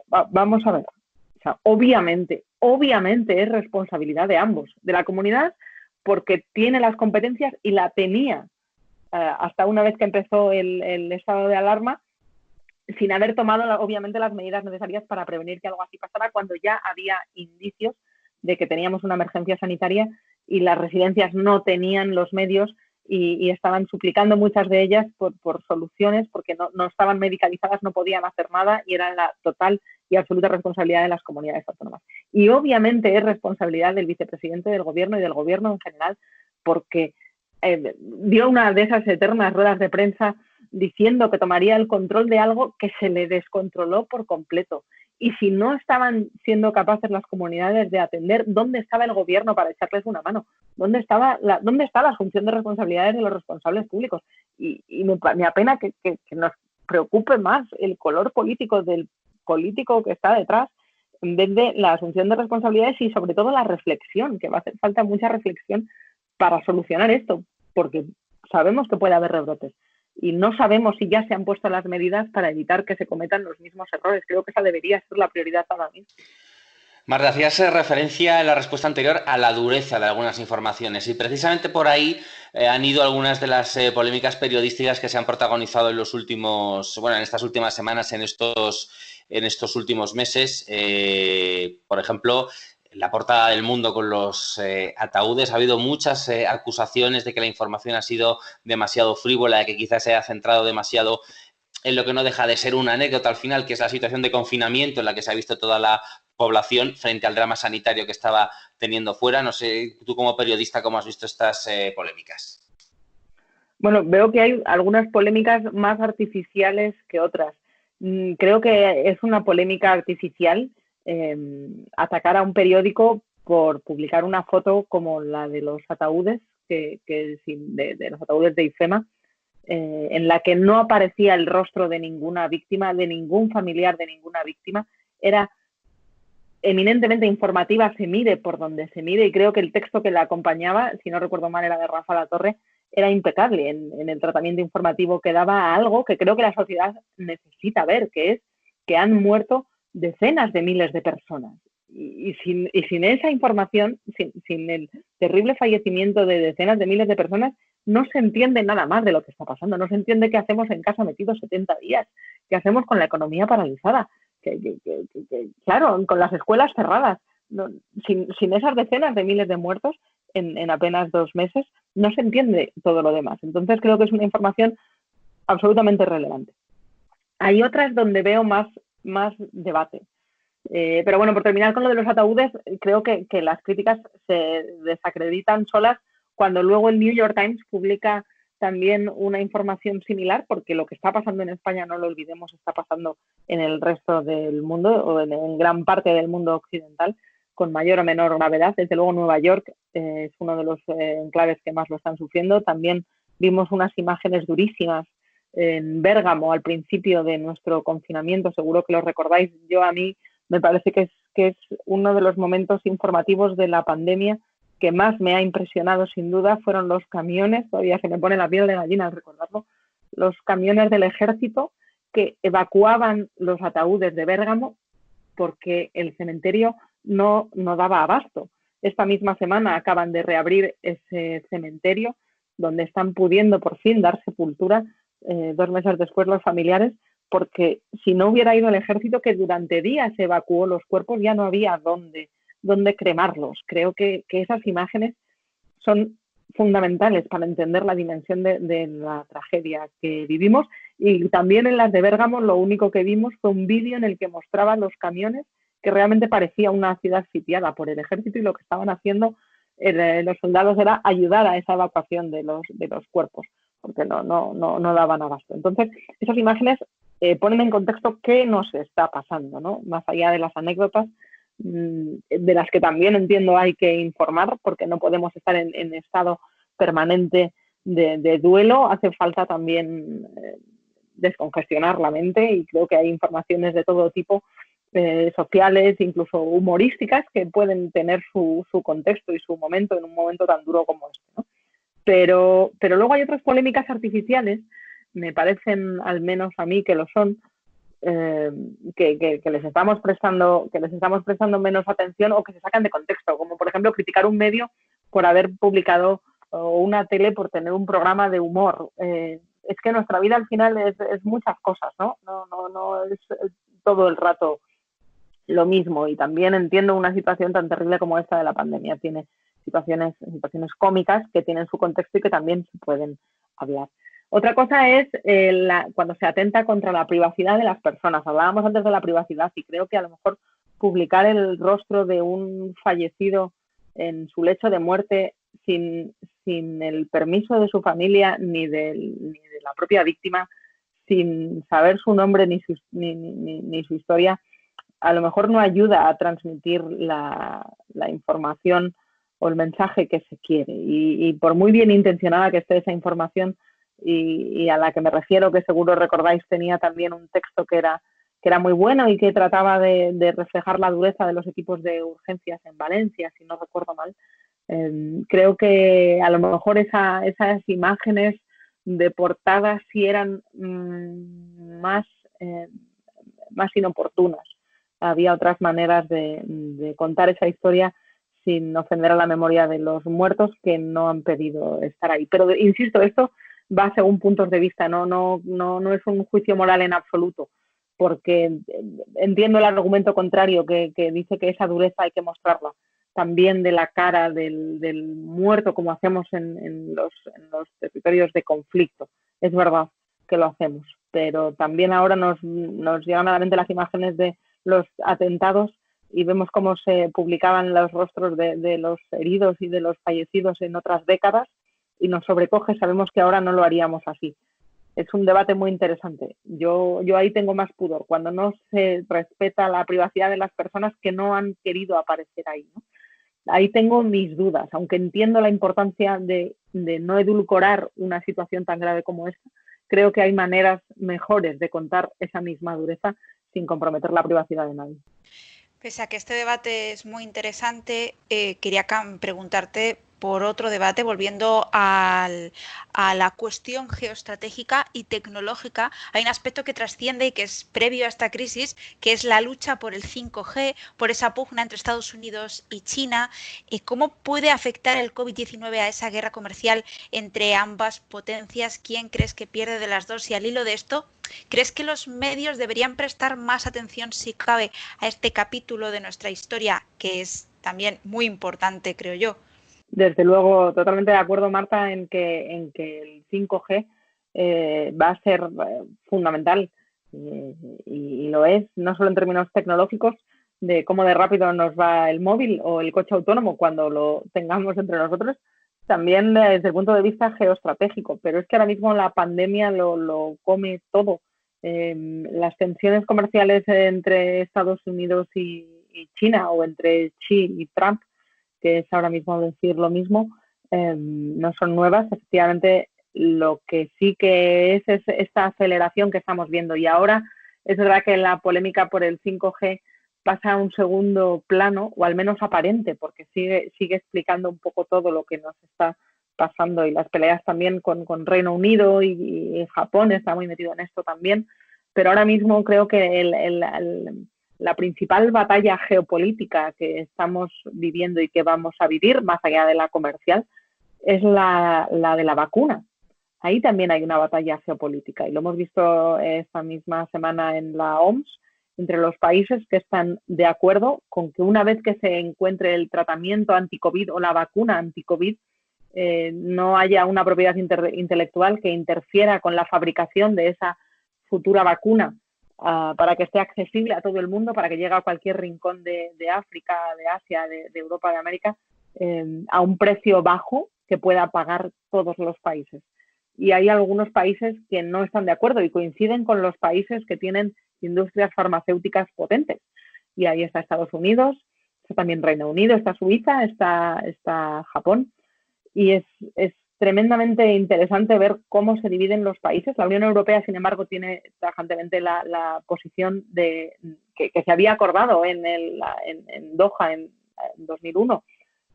vamos a ver. O sea, obviamente es responsabilidad de ambos, de la comunidad, porque tiene las competencias y la tenía hasta una vez que empezó el estado de alarma, sin haber tomado obviamente las medidas necesarias para prevenir que algo así pasara, cuando ya había indicios de que teníamos una emergencia sanitaria y las residencias no tenían los medios y estaban suplicando muchas de ellas por soluciones, porque no estaban medicalizadas, no podían hacer nada, y era la total y absoluta responsabilidad de las comunidades autónomas. Y obviamente es responsabilidad del vicepresidente del gobierno y del gobierno en general, porque dio una de esas eternas ruedas de prensa diciendo que tomaría el control de algo que se le descontroló por completo. Y si no estaban siendo capaces las comunidades de atender, ¿dónde estaba el gobierno para echarles una mano? ¿Dónde está la asunción de responsabilidades de los responsables públicos? Y me apena que nos preocupe más el color político del político que está detrás, en vez de la asunción de responsabilidades y sobre todo la reflexión, que va a hacer falta mucha reflexión para solucionar esto, porque sabemos que puede haber rebrotes y no sabemos si ya se han puesto las medidas para evitar que se cometan los mismos errores. Creo que esa debería ser la prioridad ahora mismo. Marta, hacías referencia en la respuesta anterior a la dureza de algunas informaciones, y precisamente por ahí han ido algunas de las polémicas periodísticas que se han protagonizado en estas últimas semanas, en estos últimos meses. Por ejemplo, en la portada del Mundo con los ataúdes ha habido muchas acusaciones de que la información ha sido demasiado frívola, de que quizás se haya centrado demasiado en lo que no deja de ser una anécdota al final, que es la situación de confinamiento en la que se ha visto toda la población frente al drama sanitario que estaba teniendo fuera. No sé, tú como periodista, ¿cómo has visto estas polémicas? Bueno, veo que hay algunas polémicas más artificiales que otras. Creo que es una polémica artificial atacar a un periódico por publicar una foto como la de los ataúdes, de los ataúdes de IFEMA, en la que no aparecía el rostro de ninguna víctima, de ningún familiar de ninguna víctima. Era eminentemente informativa, se mire por donde se mire, y creo que el texto que la acompañaba, si no recuerdo mal, era de Rafa Latorre, era impecable en el tratamiento informativo que daba a algo que creo que la sociedad necesita ver, que es que han muerto decenas de miles de personas. Y sin esa información, sin el terrible fallecimiento de decenas de miles de personas, no se entiende nada más de lo que está pasando. No se entiende qué hacemos en casa metidos 70 días, qué hacemos con la economía paralizada, claro, con las escuelas cerradas. No, sin esas decenas de miles de muertos en apenas 2 meses, no se entiende todo lo demás. Entonces creo que es una información absolutamente relevante. Hay otras donde veo más debate. Pero bueno, por terminar con lo de los ataúdes, creo que las críticas se desacreditan solas cuando luego el New York Times publica también una información similar, porque lo que está pasando en España, no lo olvidemos, está pasando en el resto del mundo o en gran parte del mundo occidental, con mayor o menor gravedad. Desde luego Nueva York es uno de los enclaves que más lo están sufriendo. También vimos unas imágenes durísimas en Bérgamo al principio de nuestro confinamiento, seguro que lo recordáis. A mí me parece que es uno de los momentos informativos de la pandemia que más me ha impresionado, sin duda, fueron los camiones, todavía se me pone la piel de gallina al recordarlo, los camiones del ejército que evacuaban los ataúdes de Bérgamo porque el cementerio no daba abasto. Esta misma semana acaban de reabrir ese cementerio donde están pudiendo por fin dar sepultura 2 meses después los familiares, porque si no hubiera ido el ejército, que durante días evacuó los cuerpos, ya no había dónde cremarlos. Creo que esas imágenes son fundamentales para entender la dimensión de la tragedia que vivimos. Y también en las de Bérgamo lo único que vimos fue un vídeo en el que mostraban los camiones, que realmente parecía una ciudad sitiada por el ejército, y lo que estaban haciendo los soldados era ayudar a esa evacuación de los cuerpos, porque no daban abasto. Entonces, esas imágenes ponen en contexto qué nos está pasando, ¿no? Más allá de las anécdotas, de las que también entiendo hay que informar, porque no podemos estar en estado permanente de duelo. Hace falta también descongestionar la mente, y creo que hay informaciones de todo tipo, sociales, incluso humorísticas, que pueden tener su contexto y su momento en un momento tan duro como este, ¿no? Pero luego hay otras polémicas artificiales, me parecen, al menos a mí, que lo son, que les estamos prestando menos atención, o que se sacan de contexto, como por ejemplo criticar un medio por haber publicado, o una tele por tener un programa de humor. Es que nuestra vida al final es muchas cosas, ¿no? No es todo el rato lo mismo, y también entiendo una situación tan terrible como esta de la pandemia. Tiene situaciones cómicas que tienen su contexto y que también se pueden hablar. Otra cosa es cuando se atenta contra la privacidad de las personas. Hablábamos antes de la privacidad, y creo que a lo mejor publicar el rostro de un fallecido en su lecho de muerte sin el permiso de su familia ni de la propia víctima, sin saber su nombre ni su historia, a lo mejor no ayuda a transmitir la información o el mensaje que se quiere. Y por muy bien intencionada que esté esa información, y a la que me refiero, que seguro recordáis, tenía también un texto que era muy bueno y que trataba de reflejar la dureza de los equipos de urgencias en Valencia, si no recuerdo mal. Creo que a lo mejor esas imágenes de portada sí eran más inoportunas. Había otras maneras de contar esa historia sin ofender a la memoria de los muertos que no han pedido estar ahí. Pero insisto, esto va según puntos de vista, no es un juicio moral en absoluto, porque entiendo el argumento contrario que dice que esa dureza hay que mostrarla también de la cara del muerto, como hacemos en los territorios de conflicto. Es verdad que lo hacemos, pero también ahora nos llegan a la mente las imágenes de los atentados y vemos cómo se publicaban los rostros de los heridos y de los fallecidos en otras décadas, y nos sobrecoge. Sabemos que ahora no lo haríamos así. Es un debate muy interesante. Yo ahí tengo más pudor, cuando no se respeta la privacidad de las personas que no han querido aparecer ahí, ¿no? Ahí tengo mis dudas, aunque entiendo la importancia de no edulcorar una situación tan grave como esta. Creo que hay maneras mejores de contar esa misma dureza sin comprometer la privacidad de nadie. Pese a que este debate es muy interesante, quería preguntarte por otro debate, volviendo a la cuestión geoestratégica y tecnológica. Hay un aspecto que trasciende y que es previo a esta crisis, que es la lucha por el 5G, por esa pugna entre Estados Unidos y China. ¿Cómo puede afectar el COVID-19 a esa guerra comercial entre ambas potencias? ¿Quién crees que pierde de las dos? Y al hilo de esto, ¿crees que los medios deberían prestar más atención, si cabe, a este capítulo de nuestra historia, que es también muy importante, creo yo? Desde luego, totalmente de acuerdo, Marta, en que el 5G va a ser fundamental y lo es, no solo en términos tecnológicos, de cómo de rápido nos va el móvil o el coche autónomo cuando lo tengamos entre nosotros, también desde el punto de vista geoestratégico. Pero es que ahora mismo la pandemia lo come todo. Las tensiones comerciales entre Estados Unidos y China, o entre Xi y Trump, que es ahora mismo decir lo mismo, no son nuevas. Efectivamente, lo que sí que es esta aceleración que estamos viendo. Y ahora es verdad que la polémica por el 5G pasa a un segundo plano, o al menos aparente, porque sigue explicando un poco todo lo que nos está pasando, y las peleas también con Reino Unido y Japón está muy metido en esto también. Pero ahora mismo creo que la principal batalla geopolítica que estamos viviendo y que vamos a vivir, más allá de la comercial, es la de la vacuna. Ahí también hay una batalla geopolítica, y lo hemos visto esta misma semana en la OMS, entre los países que están de acuerdo con que una vez que se encuentre el tratamiento anti-COVID o la vacuna anti-COVID, no haya una propiedad intelectual que interfiera con la fabricación de esa futura vacuna, para que esté accesible a todo el mundo, para que llegue a cualquier rincón de África, de Asia, de Europa, de América, a un precio bajo que pueda pagar todos los países. Y hay algunos países que no están de acuerdo y coinciden con los países que tienen industrias farmacéuticas potentes. Y ahí está Estados Unidos, está también Reino Unido, está Suiza, está Japón. Y es tremendamente interesante ver cómo se dividen los países. La Unión Europea, sin embargo, tiene tajantemente la posición que se había acordado en Doha en 2001,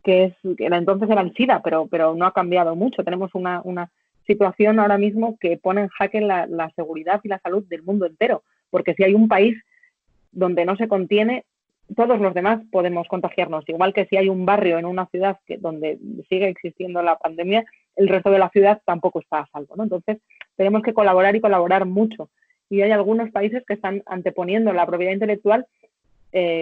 que entonces era el SIDA, pero no ha cambiado mucho. Tenemos una situación ahora mismo que pone en jaque la seguridad y la salud del mundo entero, porque si hay un país donde no se contiene, todos los demás podemos contagiarnos. Igual que si hay un barrio en una ciudad donde sigue existiendo la pandemia, el resto de la ciudad tampoco está a salvo, ¿no? Entonces, tenemos que colaborar y colaborar mucho. Y hay algunos países que están anteponiendo la propiedad intelectual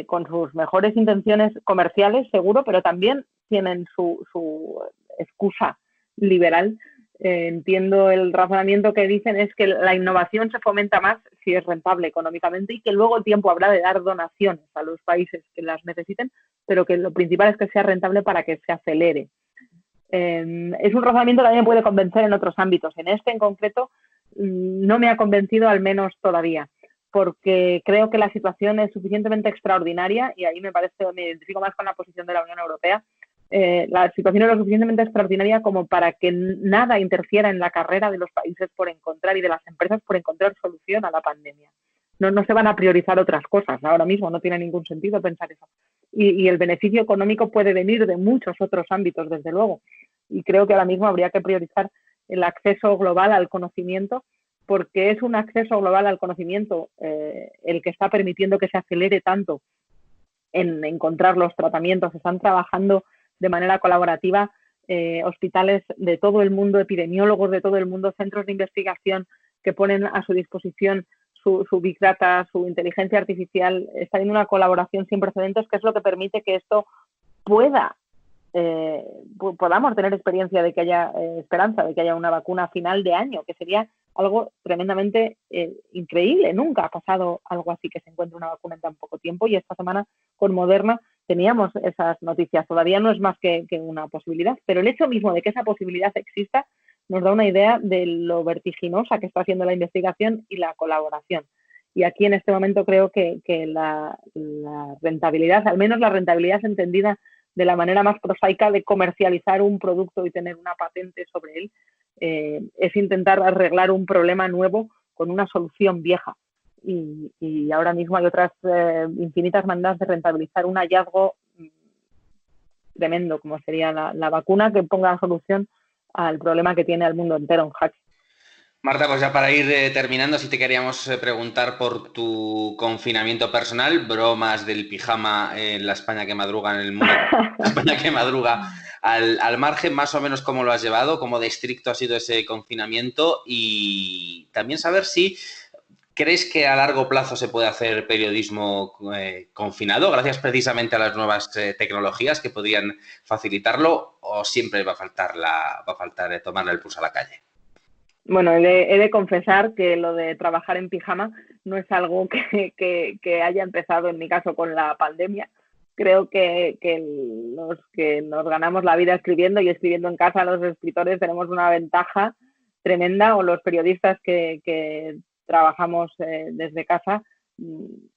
con sus mejores intenciones comerciales, seguro, pero también tienen su excusa liberal. Entiendo el razonamiento que dicen es que la innovación se fomenta más si es rentable económicamente, y que luego el tiempo habrá de dar donaciones a los países que las necesiten, pero que lo principal es que sea rentable para que se acelere. Es un razonamiento que también puede convencer en otros ámbitos. En este en concreto no me ha convencido, al menos todavía, porque creo que la situación es suficientemente extraordinaria, y ahí me identifico más con la posición de la Unión Europea. La situación es lo suficientemente extraordinaria como para que nada interfiera en la carrera de los países por encontrar, y de las empresas por encontrar, solución a la pandemia. No se van a priorizar otras cosas ahora mismo, no tiene ningún sentido pensar eso. Y el beneficio económico puede venir de muchos otros ámbitos, desde luego. Y creo que ahora mismo habría que priorizar el acceso global al conocimiento, porque es un acceso global al conocimiento el que está permitiendo que se acelere tanto en encontrar los tratamientos. Están trabajando de manera colaborativa hospitales de todo el mundo, epidemiólogos de todo el mundo, centros de investigación que ponen a su disposición su Big Data, su inteligencia artificial. Está habiendo una colaboración sin precedentes, que es lo que permite que esto podamos tener experiencia de que haya esperanza, de que haya una vacuna a final de año, que sería algo tremendamente increíble. Nunca ha pasado algo así, que se encuentre una vacuna en tan poco tiempo, y esta semana con Moderna teníamos esas noticias. Todavía no es más que una posibilidad, pero el hecho mismo de que esa posibilidad exista nos da una idea de lo vertiginosa que está haciendo la investigación y la colaboración. Y aquí en este momento creo que la rentabilidad, al menos la rentabilidad entendida de la manera más prosaica de comercializar un producto y tener una patente sobre él, es intentar arreglar un problema nuevo con una solución vieja. Y ahora mismo hay otras infinitas maneras de rentabilizar un hallazgo tremendo, como sería la vacuna que ponga solución al problema que tiene al mundo entero en jaque. Marta, pues ya para ir terminando, sí te queríamos preguntar por tu confinamiento personal, bromas del pijama en la España que madruga, en el mundo, la España que madruga al margen, más o menos cómo lo has llevado, cómo de estricto ha sido ese confinamiento y también saber si crees que a largo plazo se puede hacer periodismo confinado, gracias precisamente a las nuevas tecnologías que podrían facilitarlo, o siempre va a faltar tomarle el pulso a la calle. Bueno, he de confesar que lo de trabajar en pijama no es algo que haya empezado en mi caso con la pandemia. Creo que los que nos ganamos la vida escribiendo y escribiendo en casa, los escritores, tenemos una ventaja tremenda, o los periodistas que trabajamos desde casa,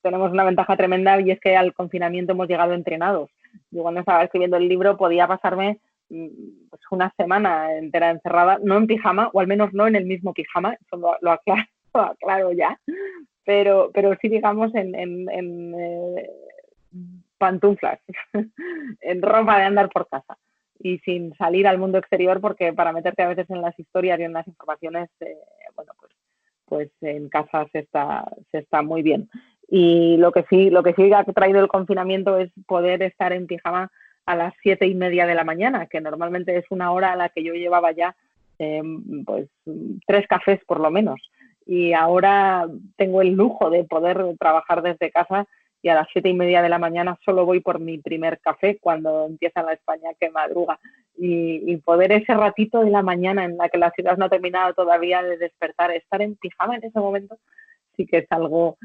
tenemos una ventaja tremenda, y es que al confinamiento hemos llegado entrenados. Yo cuando estaba escribiendo el libro podía pasarme pues una semana entera encerrada, no en pijama, o al menos no en el mismo pijama, eso lo aclaro ya, pero sí, digamos, en pantuflas, en ropa de andar por casa y sin salir al mundo exterior, porque para meterte a veces en las historias y en las informaciones, bueno, pues en casa se está muy bien. Y lo que sí ha traído el confinamiento es poder estar en pijama a las 7:30 de la mañana, que normalmente es una hora a la que yo llevaba ya pues 3 cafés por lo menos. Y ahora tengo el lujo de poder trabajar desde casa, y a las 7:30 de la mañana solo voy por mi primer café cuando empieza la España que madruga. Y poder ese ratito de la mañana en la que la ciudad no ha terminado todavía de despertar, estar en pijama en ese momento, sí que es algo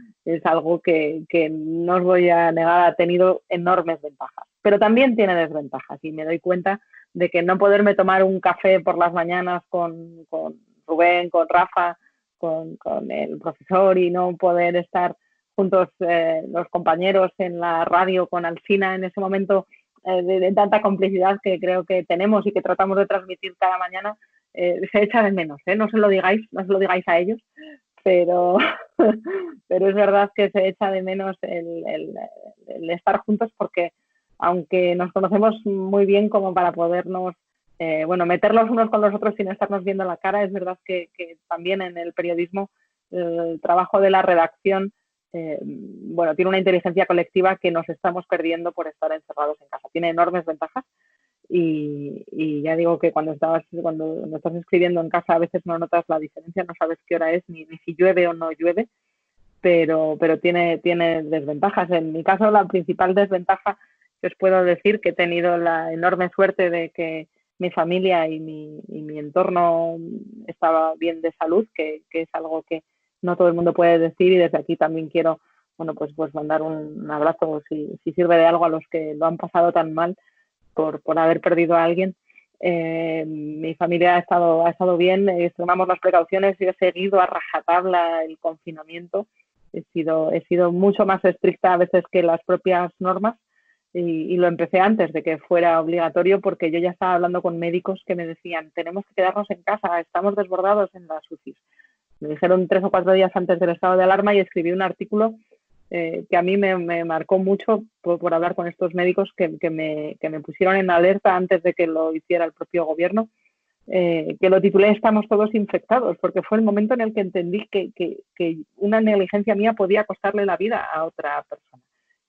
que no os voy a negar, ha tenido enormes ventajas. Pero también tiene desventajas, y me doy cuenta de que no poderme tomar un café por las mañanas con Rubén, con Rafa, con el profesor, y no poder estar juntos los compañeros en la radio con Alsina en ese momento de tanta complicidad que creo que tenemos y que tratamos de transmitir cada mañana, se echa de menos, ¿eh? No se lo digáis a ellos, pero es verdad que se echa de menos el estar juntos, porque aunque nos conocemos muy bien como para podernos meter los unos con los otros sin estarnos viendo la cara, es verdad que también en el periodismo el trabajo de la redacción tiene una inteligencia colectiva que nos estamos perdiendo por estar encerrados en casa. Tiene enormes ventajas, y ya digo que cuando estás escribiendo en casa a veces no notas la diferencia, no sabes qué hora es, ni si llueve o no llueve, pero tiene desventajas. En mi caso, la principal desventaja que os puedo decir, que he tenido la enorme suerte de que mi familia y mi entorno estaba bien de salud, que es algo que no todo el mundo puede decir, y desde aquí también quiero pues mandar un abrazo, si sirve de algo, a los que lo han pasado tan mal por haber perdido a alguien. Mi familia ha estado bien, extremamos las precauciones, y he seguido a rajatabla el confinamiento. He sido mucho más estricta a veces que las propias normas, y lo empecé antes de que fuera obligatorio, porque yo ya estaba hablando con médicos que me decían: tenemos que quedarnos en casa, estamos desbordados en las UCIs. Me dijeron 3 o 4 días antes del estado de alarma, y escribí un artículo que a mí me marcó mucho por hablar con estos médicos que me pusieron en alerta antes de que lo hiciera el propio gobierno, que lo titulé "Estamos todos infectados", porque fue el momento en el que entendí que una negligencia mía podía costarle la vida a otra persona.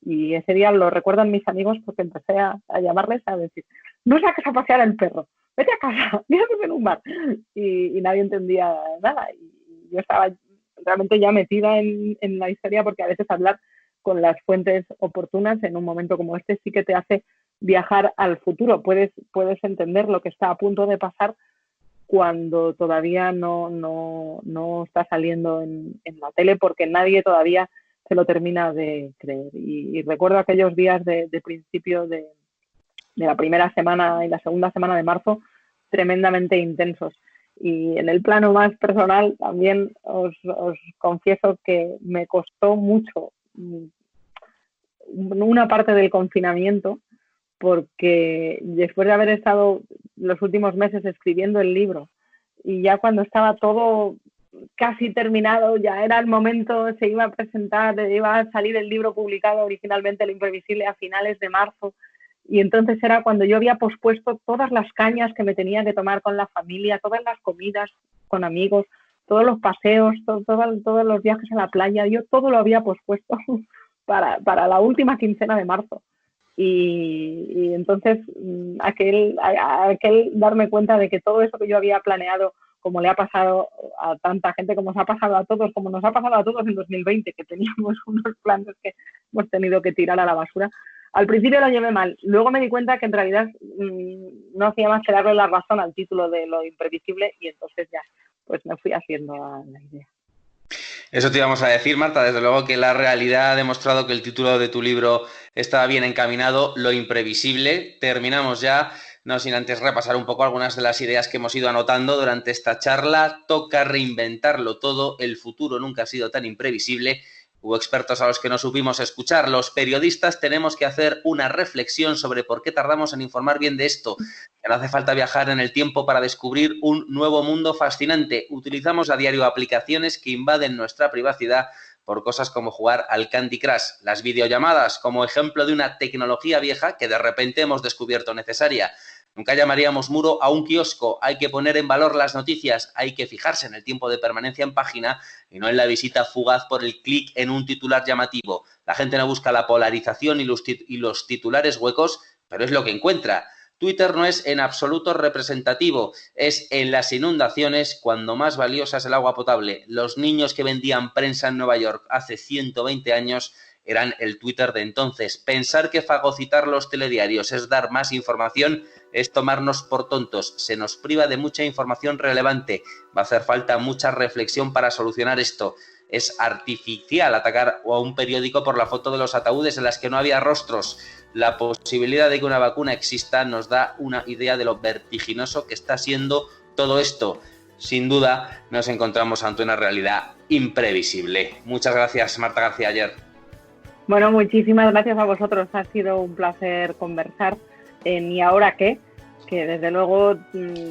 Y ese día lo recuerdan mis amigos, porque empecé a llamarles a decir: no saques a pasear el perro, vete a casa, quédate en un bar. Y nadie entendía nada. Y yo estaba realmente ya metida en la historia, porque a veces hablar con las fuentes oportunas en un momento como este sí que te hace viajar al futuro. Puedes entender lo que está a punto de pasar cuando todavía no está saliendo en la tele, porque nadie todavía se lo termina de creer. Y recuerdo aquellos días de principio de la primera semana y la segunda semana de marzo tremendamente intensos. Y en el plano más personal también os confieso que me costó mucho una parte del confinamiento, porque después de haber estado los últimos meses escribiendo el libro, y ya cuando estaba todo casi terminado, ya era el momento, se iba a presentar, iba a salir el libro publicado originalmente, El Imprevisible, a finales de marzo, Y entonces era cuando yo había pospuesto todas las cañas que me tenía que tomar con la familia, todas las comidas con amigos, todos los paseos, todos los viajes a la playa, yo todo lo había pospuesto para la última quincena de marzo. Y entonces aquel darme cuenta de que todo eso que yo había planeado, como le ha pasado a tanta gente, como nos ha pasado a todos, como nos ha pasado a todos en 2020, que teníamos unos planes que hemos tenido que tirar a la basura. Al principio lo llevé mal, luego me di cuenta que en realidad no hacía más que darle la razón al título de Lo imprevisible, y entonces ya pues me fui haciendo a la idea. Eso te íbamos a decir, Marta. Desde luego que la realidad ha demostrado que el título de tu libro estaba bien encaminado, Lo imprevisible. Terminamos ya, no sin antes repasar un poco algunas de las ideas que hemos ido anotando durante esta charla. Toca reinventarlo todo, el futuro nunca ha sido tan imprevisible. Hubo expertos a los que no supimos escuchar. Los periodistas tenemos que hacer una reflexión sobre por qué tardamos en informar bien de esto. Que no hace falta viajar en el tiempo para descubrir un nuevo mundo fascinante. Utilizamos a diario aplicaciones que invaden nuestra privacidad por cosas como jugar al Candy Crush. Las videollamadas como ejemplo de una tecnología vieja que de repente hemos descubierto necesaria. Nunca llamaríamos muro a un kiosco. Hay que poner en valor las noticias, hay que fijarse en el tiempo de permanencia en página y no en la visita fugaz por el clic en un titular llamativo. La gente no busca la polarización y los titulares huecos, pero es lo que encuentra. Twitter no es en absoluto representativo, es en las inundaciones cuando más valiosa es el agua potable. Los niños que vendían prensa en Nueva York hace 120 años eran el Twitter de entonces. Pensar que fagocitar los telediarios es dar más información es tomarnos por tontos. Se nos priva de mucha información relevante. Va a hacer falta mucha reflexión para solucionar esto. Es artificial atacar a un periódico por la foto de los ataúdes en las que no había rostros. La posibilidad de que una vacuna exista nos da una idea de lo vertiginoso que está siendo todo esto. Sin duda, nos encontramos ante una realidad imprevisible. Muchas gracias, Marta García Aller. Bueno, muchísimas gracias a vosotros. Ha sido un placer conversar en ¿Y ahora qué? Que desde luego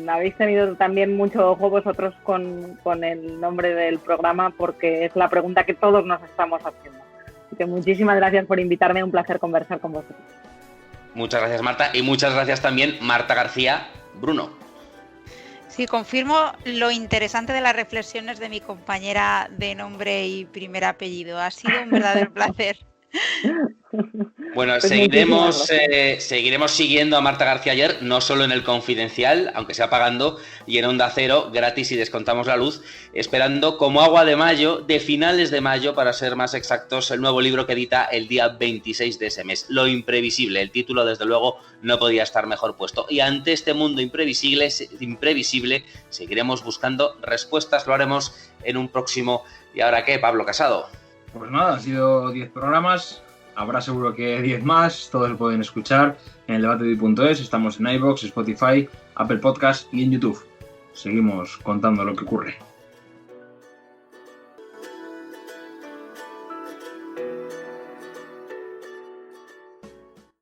habéis tenido también mucho ojo vosotros con el nombre del programa, porque es la pregunta que todos nos estamos haciendo. Así que muchísimas gracias por invitarme, un placer conversar con vosotros. Muchas gracias, Marta, y muchas gracias también, Marta García. Bruno. Sí, confirmo lo interesante de las reflexiones de mi compañera de nombre y primer apellido. Ha sido un verdadero placer. Bueno, pues seguiremos siguiendo a Marta García Aller, no solo en El Confidencial, aunque sea pagando, y en Onda Cero, gratis y descontamos la luz, esperando como agua de mayo, de finales de mayo, para ser más exactos, el nuevo libro que edita el día 26 de ese mes, Lo imprevisible. El título, desde luego, no podía estar mejor puesto. Y ante este mundo imprevisible, seguiremos buscando respuestas. Lo haremos en un próximo ¿Y ahora qué, Pablo Casado? Pues nada, han sido 10 programas, habrá seguro que 10 más, todos lo pueden escuchar en el debatedehoy.es, estamos en iVoox, Spotify, Apple Podcast y en YouTube. Seguimos contando lo que ocurre.